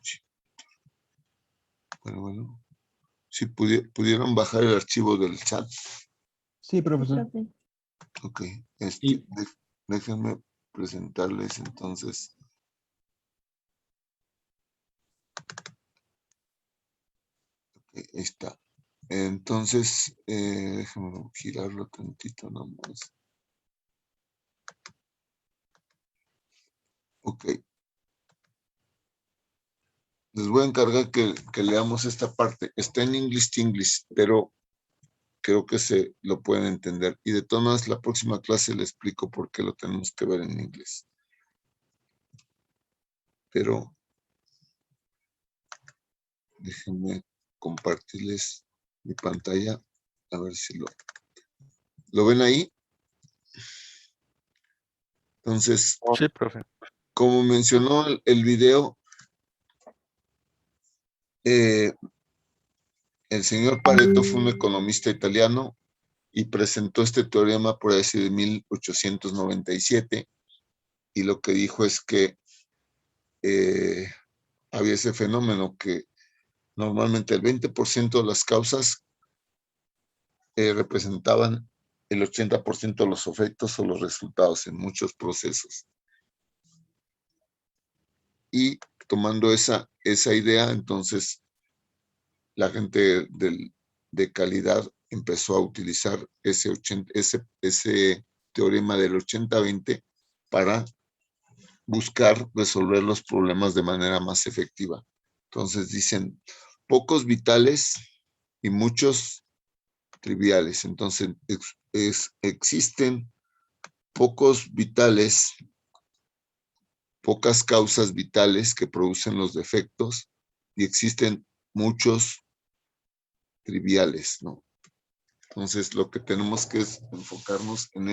Sí. Bueno. Si pudieron bajar el archivo del chat. Sí, profesor. Ok. Déjenme presentarles entonces. Okay, ahí está. Entonces, déjenme girarlo tantito nomás. Ok. Les voy a encargar que leamos esta parte. Está en English, pero creo que se lo pueden entender. Y de todas maneras, la próxima clase le explico por qué lo tenemos que ver en inglés. Pero déjenme compartirles mi pantalla. A ver si lo ven ahí. Entonces, Sí, profe. como mencionó el video, el señor Pareto fue un economista italiano y presentó este teorema por ahí de 1897, y lo que dijo es que había ese fenómeno que normalmente el 20% de las causas representaban el 80% de los efectos o los resultados en muchos procesos. Y tomando esa idea, entonces la gente de calidad empezó a utilizar ese teorema del 80-20 para buscar resolver los problemas de manera más efectiva. Entonces dicen, pocos vitales y muchos triviales. Entonces existen pocos vitales, pocas causas vitales que producen los defectos, y existen muchos triviales, ¿no? Entonces, lo que tenemos que es enfocarnos en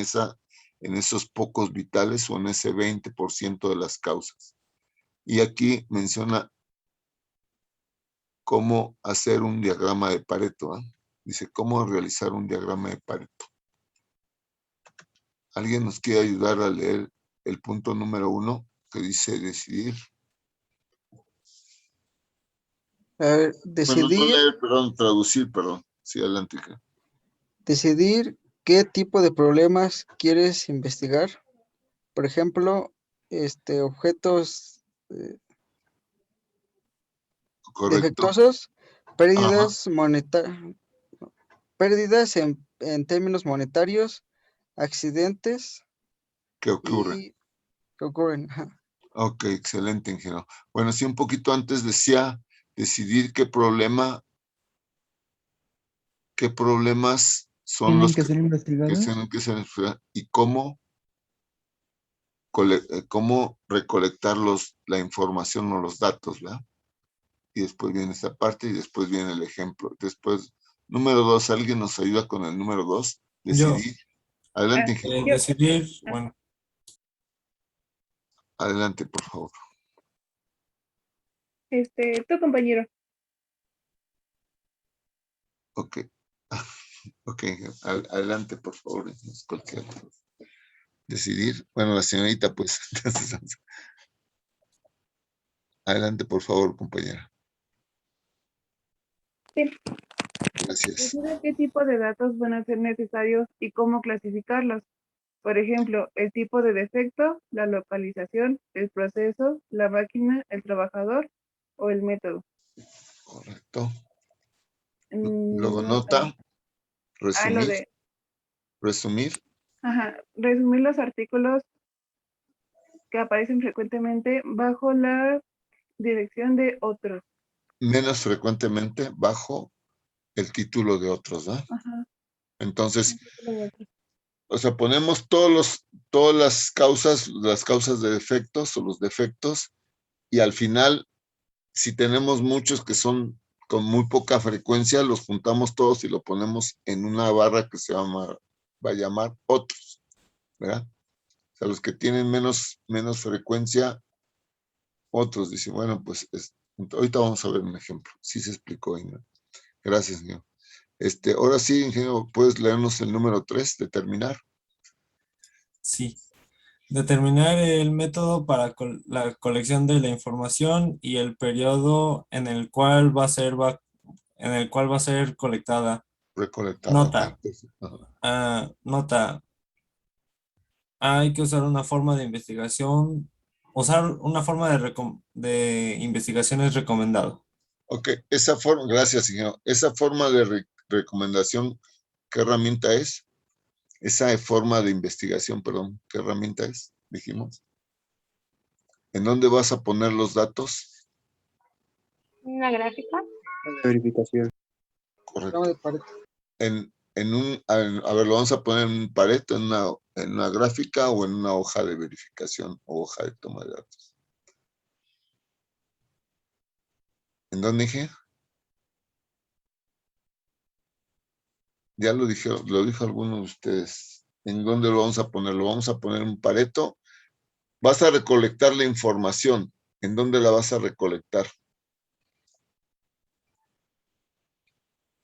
esos pocos vitales o en ese 20% de las causas. Y aquí menciona cómo hacer un diagrama de Pareto, ¿eh? Dice, ¿cómo realizar un diagrama de Pareto? ¿Alguien nos quiere ayudar a leer el punto número 1 que dice decidir? A ver, Bueno, decidir. no leer, perdón, traducir, perdón. Sí, adelante. Decidir qué tipo de problemas quieres investigar. por ejemplo, objetos Correcto. defectuosos, Ajá. pérdidas en términos monetarios, accidentes ¿Qué ocurre? y que ocurren. Ajá. Ok, excelente, ingeniero. Bueno, sí, un poquito antes decía decidir qué problemas son Tienen los que ser que investigados. tienen que ser investigados y cómo recolectar la información o los datos, ¿verdad? Y después viene esta parte y después viene el ejemplo. Después, número 2, ¿alguien nos ayuda con el número 2? Yo. Decidir. Adelante, ingeniero. Decidir, bueno, Adelante, por favor. Tu compañero. Ok. Ok, adelante, por favor. Cualquier decidir. Bueno, la señorita, pues. Entonces, adelante, por favor, compañera. Sí. Gracias. Decide qué tipo de datos van a ser necesarios y cómo clasificarlos. Por ejemplo, el tipo de defecto, la localización, el proceso, la máquina, el trabajador o el método. Correcto. Luego Nota. resumir. Lo de Resumir. resumir los artículos que aparecen frecuentemente bajo la dirección de otros. Menos frecuentemente bajo el título de otros, ¿no? Entonces, o sea, ponemos todas las causas de defectos o los defectos, y al final, si tenemos muchos que son con muy poca frecuencia, los juntamos todos y lo ponemos en una barra que va a llamar otros, ¿verdad? O sea, los que tienen menos frecuencia, otros. Dicen, bueno, pues ahorita vamos a ver un ejemplo. Sí se explicó, Ingrid. Gracias, señor. Ahora sí, ingeniero, ¿puedes leernos el número 3, determinar? sí. Determinar el método para la colección de la información y el periodo en el cual va a ser colectada. Recolectada. Nota. Okay. Nota. Hay que usar una forma de investigación. Usar una forma de investigación es recomendado. Ok, esa forma, gracias, ingeniero. Esa forma de recomendación, ¿qué herramienta es? Esa forma de investigación, perdón, ¿qué herramienta es? Dijimos. ¿En dónde vas a poner los datos? Una gráfica. La verificación. Correcto. A ver, lo vamos a poner en un Pareto, en una gráfica o en una hoja de verificación o hoja de toma de datos. ¿En dónde dije? Ya lo dijo alguno de ustedes. ¿En dónde lo vamos a poner? Lo vamos a poner en un Pareto. Vas a recolectar la información. ¿En dónde la vas a recolectar?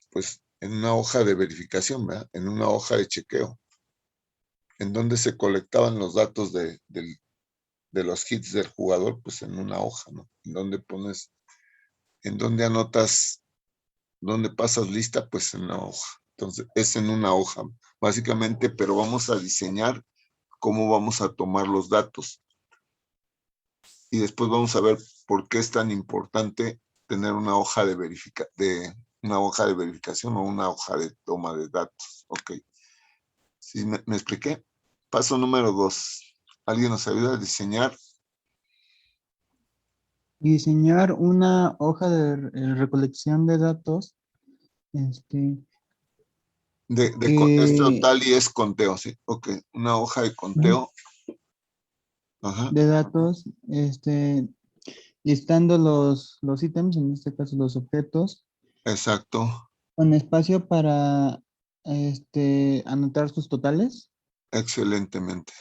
Pues en una hoja de verificación, ¿verdad? En una hoja de chequeo. ¿En dónde se colectaban los datos de los hits del jugador? Pues en una hoja, ¿no? ¿En dónde anotas, dónde pasas lista? Pues en una hoja. Entonces, es en una hoja, básicamente, pero vamos a diseñar cómo vamos a tomar los datos. Y después vamos a ver por qué es tan importante tener una hoja de verificación o una hoja de toma de datos. Ok. ¿Sí me expliqué? Paso número 2. ¿Alguien nos ayuda a diseñar? Diseñar una hoja de recolección de datos. Total y es conteo, ¿sí? Ok. Una hoja de conteo. Ajá. De datos, listando los ítems, en este caso los objetos. Exacto. Con espacio para anotar sus totales. Excelentemente.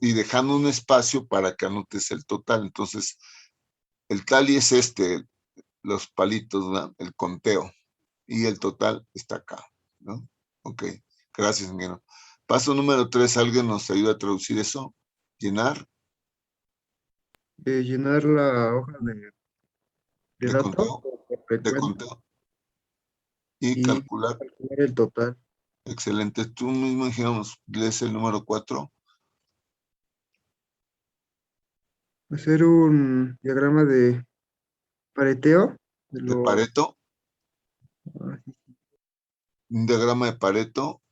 Y dejando un espacio para que anotes el total. Entonces, el tally es los palitos, ¿no? El conteo. Y el total está acá, ¿no? Ok. Gracias, ingeniero. Paso número 3. ¿Alguien nos ayuda a traducir eso? Llenar. Llenar la hoja de datos. De conteo. Y calcular el total. Excelente. Tú mismo, ingeniero, lees el número 4. hacer un diagrama de pareteo de ¿De lo, Pareto? Un diagrama de Pareto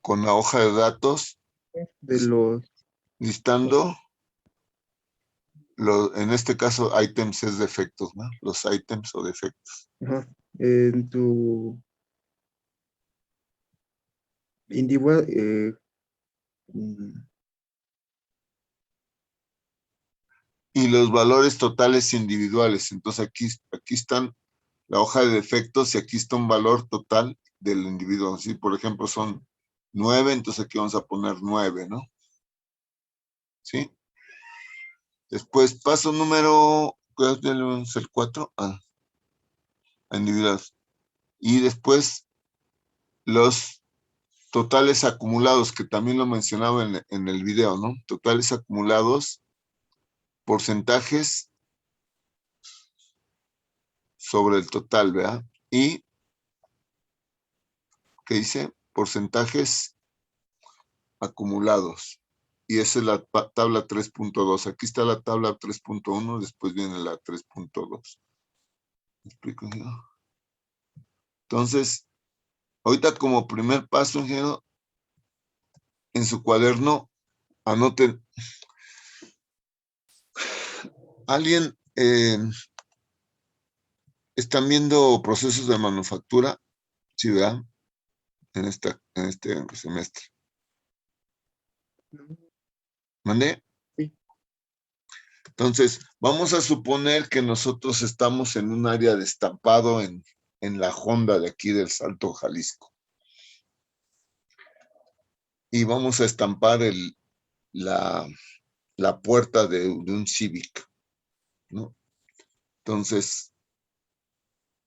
con la hoja de datos, de los listando, en este caso, items es defectos, ¿no? Los items o defectos. ajá, en tu individual, Y los valores totales individuales. Entonces aquí están la hoja de defectos y aquí está un valor total del individuo. Si por ejemplo son 9, entonces aquí vamos a poner 9, ¿no? ¿Sí? Después paso número, ¿cuál es el 4? A individuales. Y después los totales acumulados, que también lo mencionaba en el video, ¿no? Totales acumulados, porcentajes sobre el total, ¿verdad? Y, ¿qué dice? Porcentajes acumulados. Y esa es la tabla 3.2. Aquí está la tabla 3.1, después viene la 3.2. ¿Me explico, ingeniero? Entonces, ahorita como primer paso, ingeniero, en su cuaderno, anoten. ¿Alguien están viendo procesos de manufactura? Sí, ¿verdad? En este semestre. ¿Mandé? Sí. Entonces, vamos a suponer que nosotros estamos en un área de estampado en la Honda de aquí del Salto, Jalisco. Y vamos a estampar la puerta de un Civic, ¿no? Entonces,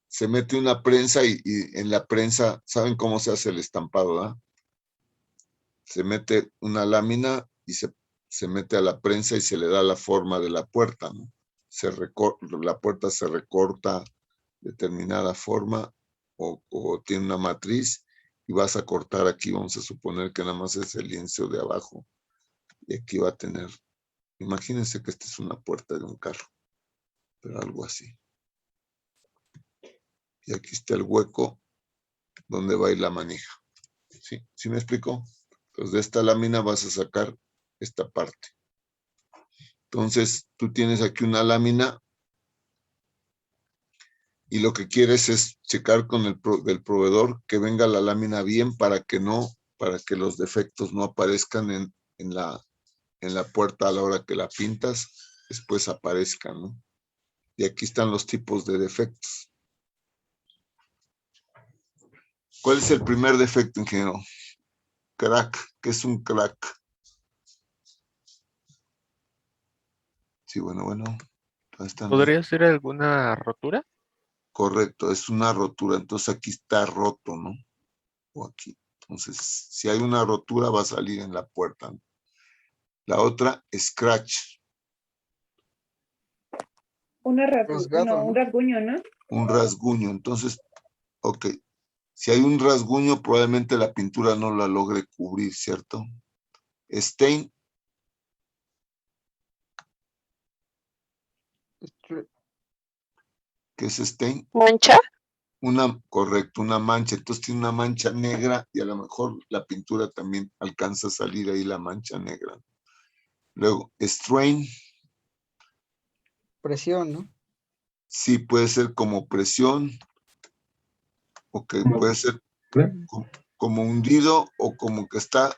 se mete una prensa y en la prensa, ¿saben cómo se hace el estampado, verdad? Se mete una lámina y se mete a la prensa y se le da la forma de la puerta, ¿no? La puerta se recorta determinada forma o tiene una matriz y vas a cortar aquí, vamos a suponer que nada más es el lienzo de abajo y aquí va a tener, imagínense que esta es una puerta de un carro, pero algo así. Y aquí está el hueco donde va a ir la manija. ¿Sí? ¿Sí me explico? Entonces de esta lámina vas a sacar esta parte. Entonces tú tienes aquí una lámina y lo que quieres es checar con el proveedor que venga la lámina bien para que los defectos no aparezcan en la puerta a la hora que la pintas, después aparezcan, ¿no? Y aquí están los tipos de defectos. ¿Cuál es el primer defecto, ingeniero? Crack. ¿Qué es un crack? Sí, bueno. ¿Podría ser alguna rotura? Correcto, es una rotura. Entonces aquí está roto, ¿no? O aquí. Entonces, si hay una rotura, va a salir en la puerta, ¿no? La otra, scratch. Un rasguño, ¿no? Un rasguño. Entonces, ok. Si hay un rasguño, probablemente la pintura no la logre cubrir, ¿cierto? Stain. ¿Qué es stain? ¿Mancha? Correcto, una mancha. Entonces tiene una mancha negra y a lo mejor la pintura también alcanza a salir ahí la mancha negra. Luego, strain. Presión, ¿no? Sí, puede ser como presión. Ok, puede ser como hundido o como que está,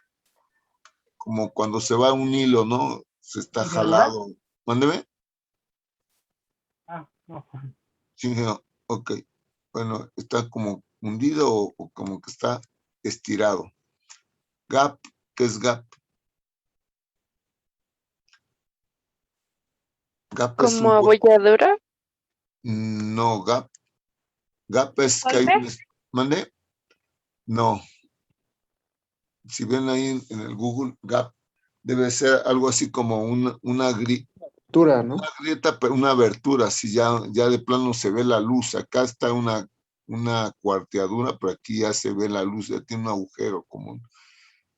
como cuando se va un hilo, ¿no? Se está jalado. Mándeme. Sí, ok. Bueno, está como hundido o como que está estirado. Gap, ¿qué es gap? Gap es ¿Como abolladura? No, gap. Gap es que hay un... ¿Mande? No. Si ven ahí en el Google, gap debe ser algo así como una grieta, ¿no? Una grieta, pero una abertura, si ya de plano se ve la luz. Acá está una cuarteadura, pero aquí ya se ve la luz, ya tiene un agujero como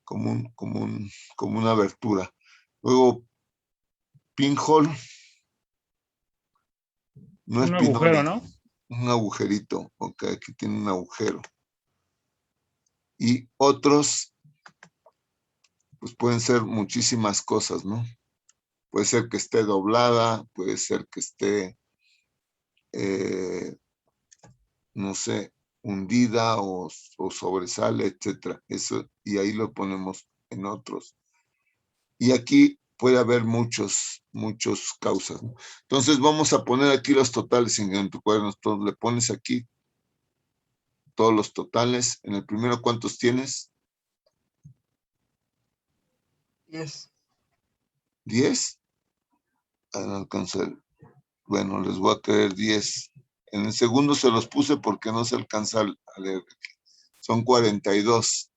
una abertura. Luego, pinhole. No es Un agujero, pinole, ¿no? un agujerito. Ok, aquí tiene un agujero. Y otros, pues pueden ser muchísimas cosas, ¿no? Puede ser que esté doblada, puede ser que esté, no sé, hundida o sobresale, etcétera. Eso, y ahí lo ponemos en otros. Y aquí puede haber muchos causas, ¿no? Entonces vamos a poner aquí los totales en tu cuaderno. Entonces le pones aquí todos los totales. En el primero, ¿cuántos tienes? 10. 10. No alcanzo bueno, les voy a creer 10. En el segundo se los puse porque no se alcanza a leer. Son 42.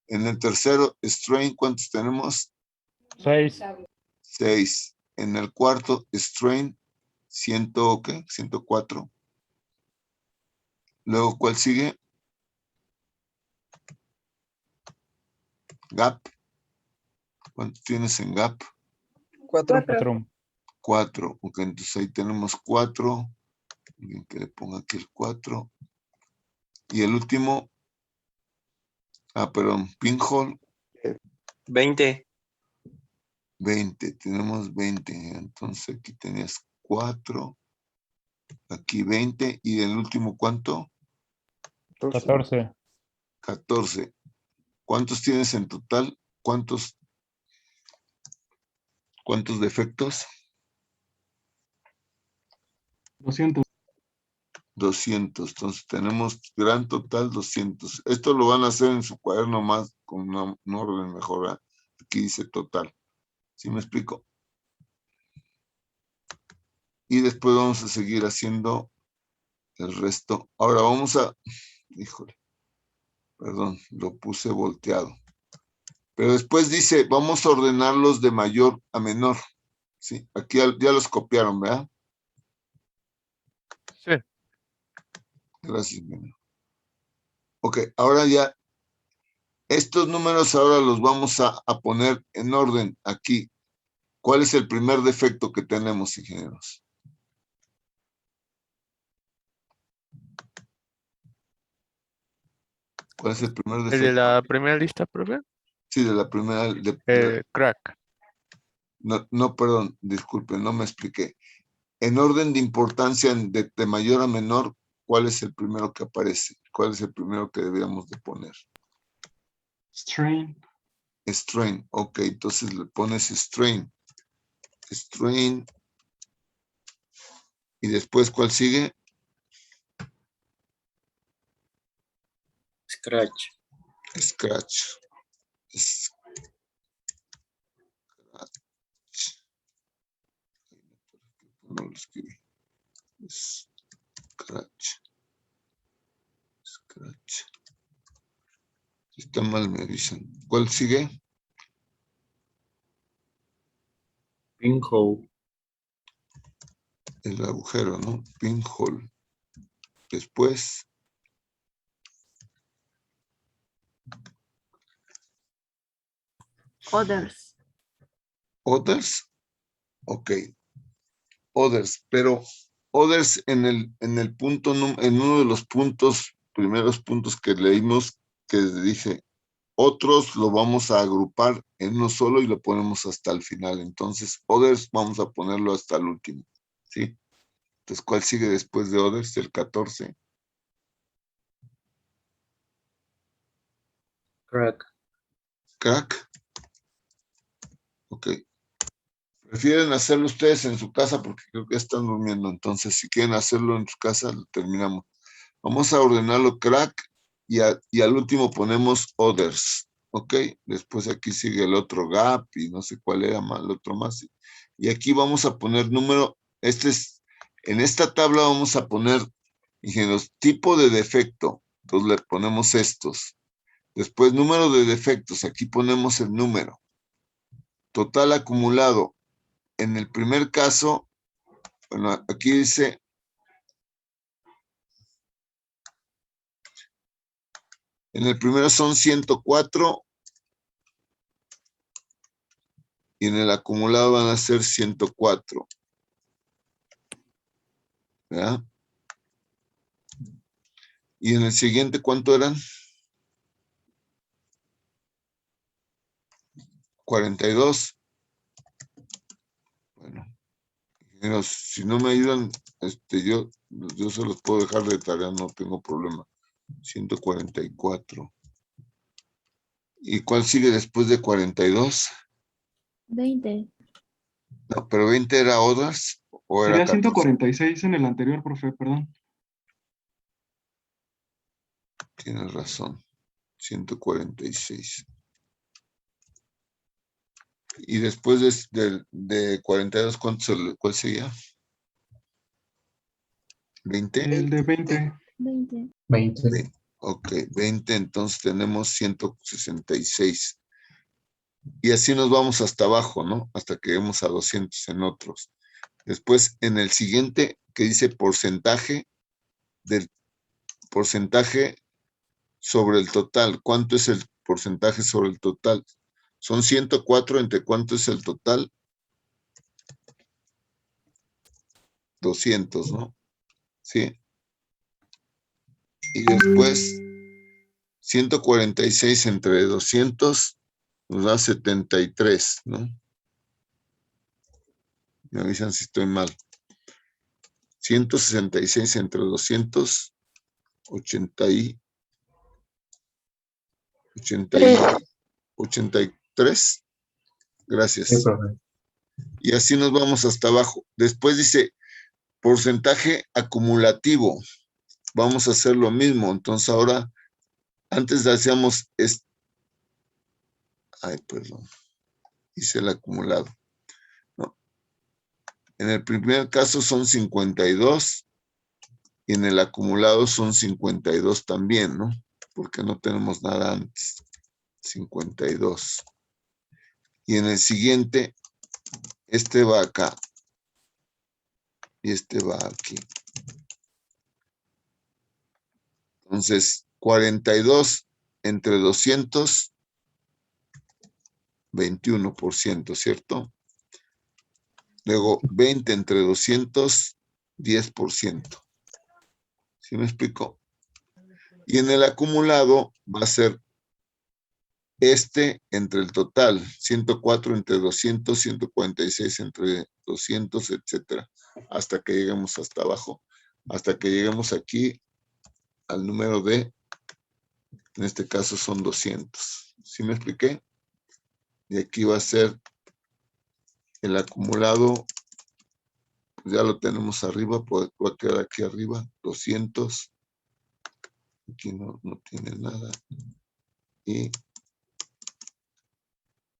En el tercero, strain, ¿cuántos tenemos? 6. 6. En el cuarto, strain, 104. Luego, ¿cuál sigue? Gap. ¿Cuántos tienes en gap? 4. 4. Ok, entonces ahí tenemos 4. Alguien que le ponga aquí el 4. Y el último, perdón, pinhole. 20. 20, tenemos 20. Entonces aquí tenías 4. Aquí 20. ¿Y el último cuánto? 14. 14. ¿Cuántos tienes en total? ¿Cuántos defectos? 200. 200. Entonces tenemos gran total 200. Esto lo van a hacer en su cuaderno más con un orden mejor, ¿verdad? Aquí dice total. ¿Sí me explico? Y después vamos a seguir haciendo el resto. Ahora vamos a... Híjole. Perdón, lo puse volteado. Pero después dice, vamos a ordenarlos de mayor a menor. Sí, aquí ya los copiaron, ¿verdad? Sí. Gracias, Mena. Ok, ahora ya, estos números ahora los vamos a poner en orden aquí. ¿Cuál es el primer defecto que tenemos, ingenieros? ¿Cuál es el primer ¿El de defecto? la primera lista, profe? Sí, de la primera. Crack. No, perdón, disculpe, no me expliqué. En orden de importancia de mayor a menor, ¿cuál es el primero que aparece? ¿Cuál es el primero que deberíamos de poner? Strain. Strain, ok, entonces le pones strain. Strain. Y después, ¿cuál sigue? Scratch. Scratch. No lo escribí. Scratch. Si está mal, me avisan. ¿Cuál sigue? Pinhole. El agujero, ¿no? Pinhole. Después, Others. others. Ok. Others, pero others en el punto, en uno de los primeros puntos que leímos, que dice, otros lo vamos a agrupar en uno solo y lo ponemos hasta el final. Entonces, others vamos a ponerlo hasta el último, ¿sí? Entonces, ¿cuál sigue después de others? El 14. Crack. Crack. Ok. Prefieren hacerlo ustedes en su casa porque creo que están durmiendo. Entonces, si quieren hacerlo en su casa, lo terminamos. Vamos a ordenarlo crack y al último ponemos others. Ok. Después aquí sigue el otro gap y no sé cuál era más, el otro más. Y aquí vamos a poner número. En esta tabla vamos a poner, ingenieros, tipo de defecto. Entonces le ponemos estos. Después número de defectos. Aquí ponemos el número. Total acumulado. En el primer caso, bueno, aquí dice, en el primero son 104 y en el acumulado van a ser 104. ¿Verdad? Y en el siguiente, ¿cuánto eran? 42. Bueno, ingenieros, si no me ayudan, yo se los puedo dejar de tarea, no tengo problema. 144. ¿Y cuál sigue después de 42? 20. No, pero 20 era horas o era Sería 14. 146 en el anterior, profe, perdón. Tienes razón. 146. Y después de 42, ¿cuál sería? 20. El de 20. 20. Ok, 20, entonces tenemos 166. Y así nos vamos hasta abajo, ¿no? Hasta que lleguemos a 200 en otros. Después, en el siguiente, que dice porcentaje sobre el total. ¿Cuánto es el porcentaje sobre el total? Son 104, ¿entre cuánto es el total? 200, ¿no? Sí. Y después, 146 entre 200 nos da 73, ¿no? Me avisan si estoy mal. 166 entre 200, 83. Gracias. Sí, profe. Y así nos vamos hasta abajo. Después dice porcentaje acumulativo. Vamos a hacer lo mismo. Entonces ahora, antes hacíamos perdón. Hice el acumulado. No. En el primer caso son 52 y en el acumulado son 52 también, ¿no? Porque no tenemos nada antes. 52. Y en el siguiente, este va acá. Y este va aquí. Entonces, 42 entre 200, 21%, ¿cierto? Luego, 20 entre 200, 10%. ¿Sí me explico? Y en el acumulado va a ser entre el total, 104 entre 200, 146 entre 200, etcétera, hasta que lleguemos hasta abajo, hasta que lleguemos aquí al número en este caso son 200. ¿Sí me expliqué? Y aquí va a ser el acumulado, pues ya lo tenemos arriba, va a quedar aquí arriba, 200. Aquí no tiene nada. Y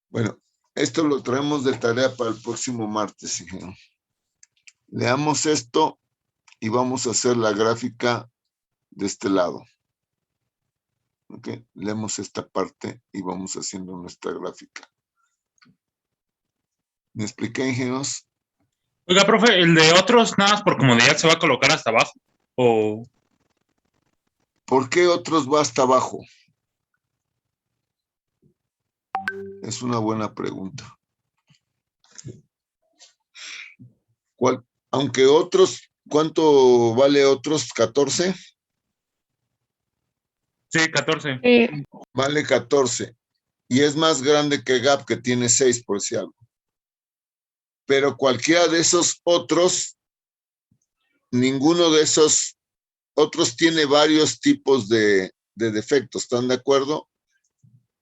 bueno, esto lo traemos de tarea para el próximo martes, ingeniero. Leamos esto y vamos a hacer la gráfica de este lado. ¿Ok? Leemos esta parte y vamos haciendo nuestra gráfica. ¿Me expliqué, ingenieros? Oiga, profe, el de otros, nada más por comodidad, se va a colocar hasta abajo. O ¿Por qué otros va hasta abajo? Es una buena pregunta. Aunque otros, ¿cuánto vale otros? ¿14? sí, 14. Vale 14. Y es más grande que Gap, que tiene 6, por si algo. Pero cualquiera de esos otros, ninguno de esos otros tiene varios tipos de defectos, ¿están de acuerdo?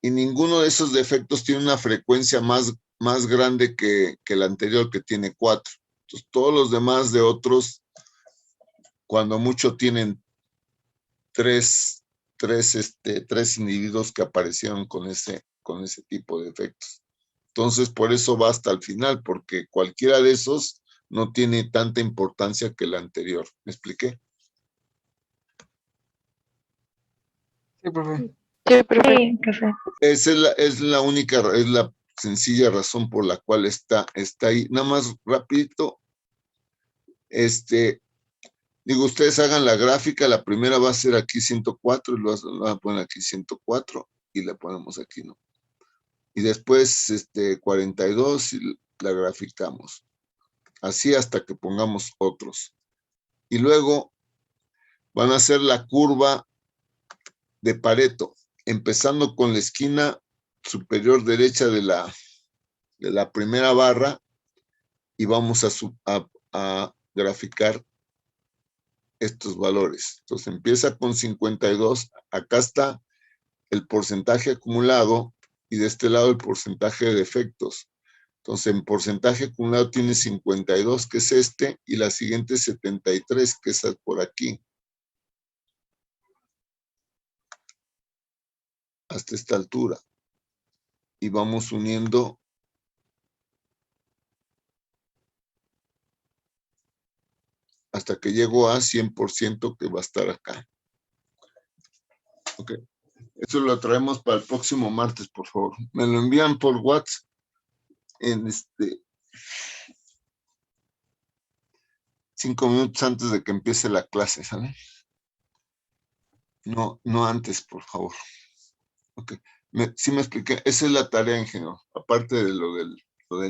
Y ninguno de esos defectos tiene una frecuencia más grande que el anterior, que tiene 4. Entonces, todos los demás de otros, cuando mucho, tienen tres individuos que aparecieron con ese tipo de efectos. Entonces, por eso va hasta el final, porque cualquiera de esos no tiene tanta importancia que el anterior. ¿Me expliqué? Sí, profe. Sí, profe. Esa es la sencilla razón por la cual está ahí. Nada más rapidito. Digo, ustedes hagan la gráfica. La primera va a ser aquí 104 y lo van a poner aquí 104 y la ponemos aquí, ¿no? y después 42 y la graficamos. Así hasta que pongamos otros. Y luego van a hacer la curva de Pareto, empezando con la esquina superior derecha de la primera barra y vamos a graficar estos valores. Entonces empieza con 52, acá está el porcentaje acumulado y de este lado el porcentaje de defectos. Entonces en porcentaje acumulado tiene 52, que es este, y la siguiente 73, que es por aquí. Hasta esta altura. Y vamos uniendo hasta que llego a 100%, que va a estar acá. Ok. Eso lo traemos para el próximo martes, por favor. Me lo envían por WhatsApp en 5 minutos antes de que empiece la clase, ¿sale? No antes, por favor. Ok. Sí me expliqué. Esa es la tarea, ingeniero. Aparte de lo del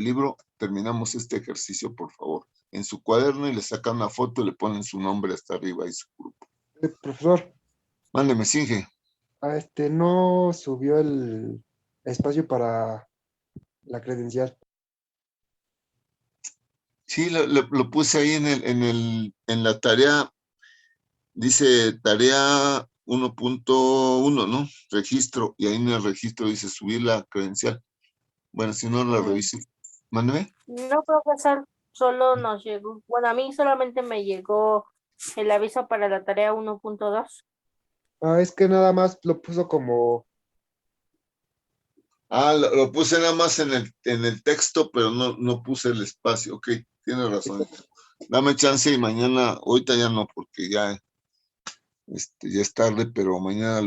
libro, terminamos este ejercicio, por favor. En su cuaderno y le sacan una foto y le ponen su nombre hasta arriba y su grupo. Profesor. Mándeme, Singe. No subió el espacio para la credencial. Sí, lo puse ahí en la tarea. Dice tarea 1.1, ¿no? Registro. Y ahí en el registro dice subir la credencial. Bueno, si no la revisé. Mándeme. No, profesor, solo nos llegó. Bueno, a mí solamente me llegó el aviso para la tarea 1.2. Es que nada más lo puso como... Lo puse nada más en el texto, pero no puse el espacio. Ok, tiene razón. Dame chance y mañana, ahorita ya no, porque ya es tarde, pero mañana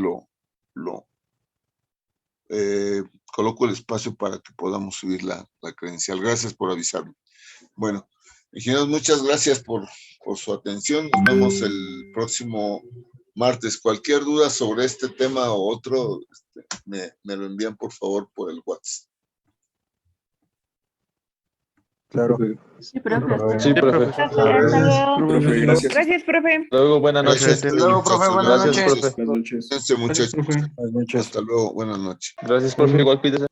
coloco el espacio para que podamos subir la credencial. Gracias por avisarme. Bueno, ingenieros, muchas gracias por su atención. Nos vemos el próximo martes. Cualquier duda sobre este tema o otro, me lo envían por favor por el WhatsApp. Claro. Sí, profe. Sí, profe. Hasta luego. Gracias, profe. Luego, buenas noches. Gracias, Hasta luego, profe. Buenas Gracias, noches. profe. Cuídense, muchachos. Buenas noches. Hasta luego. Buenas noches. Gracias, profe. Igual pídese.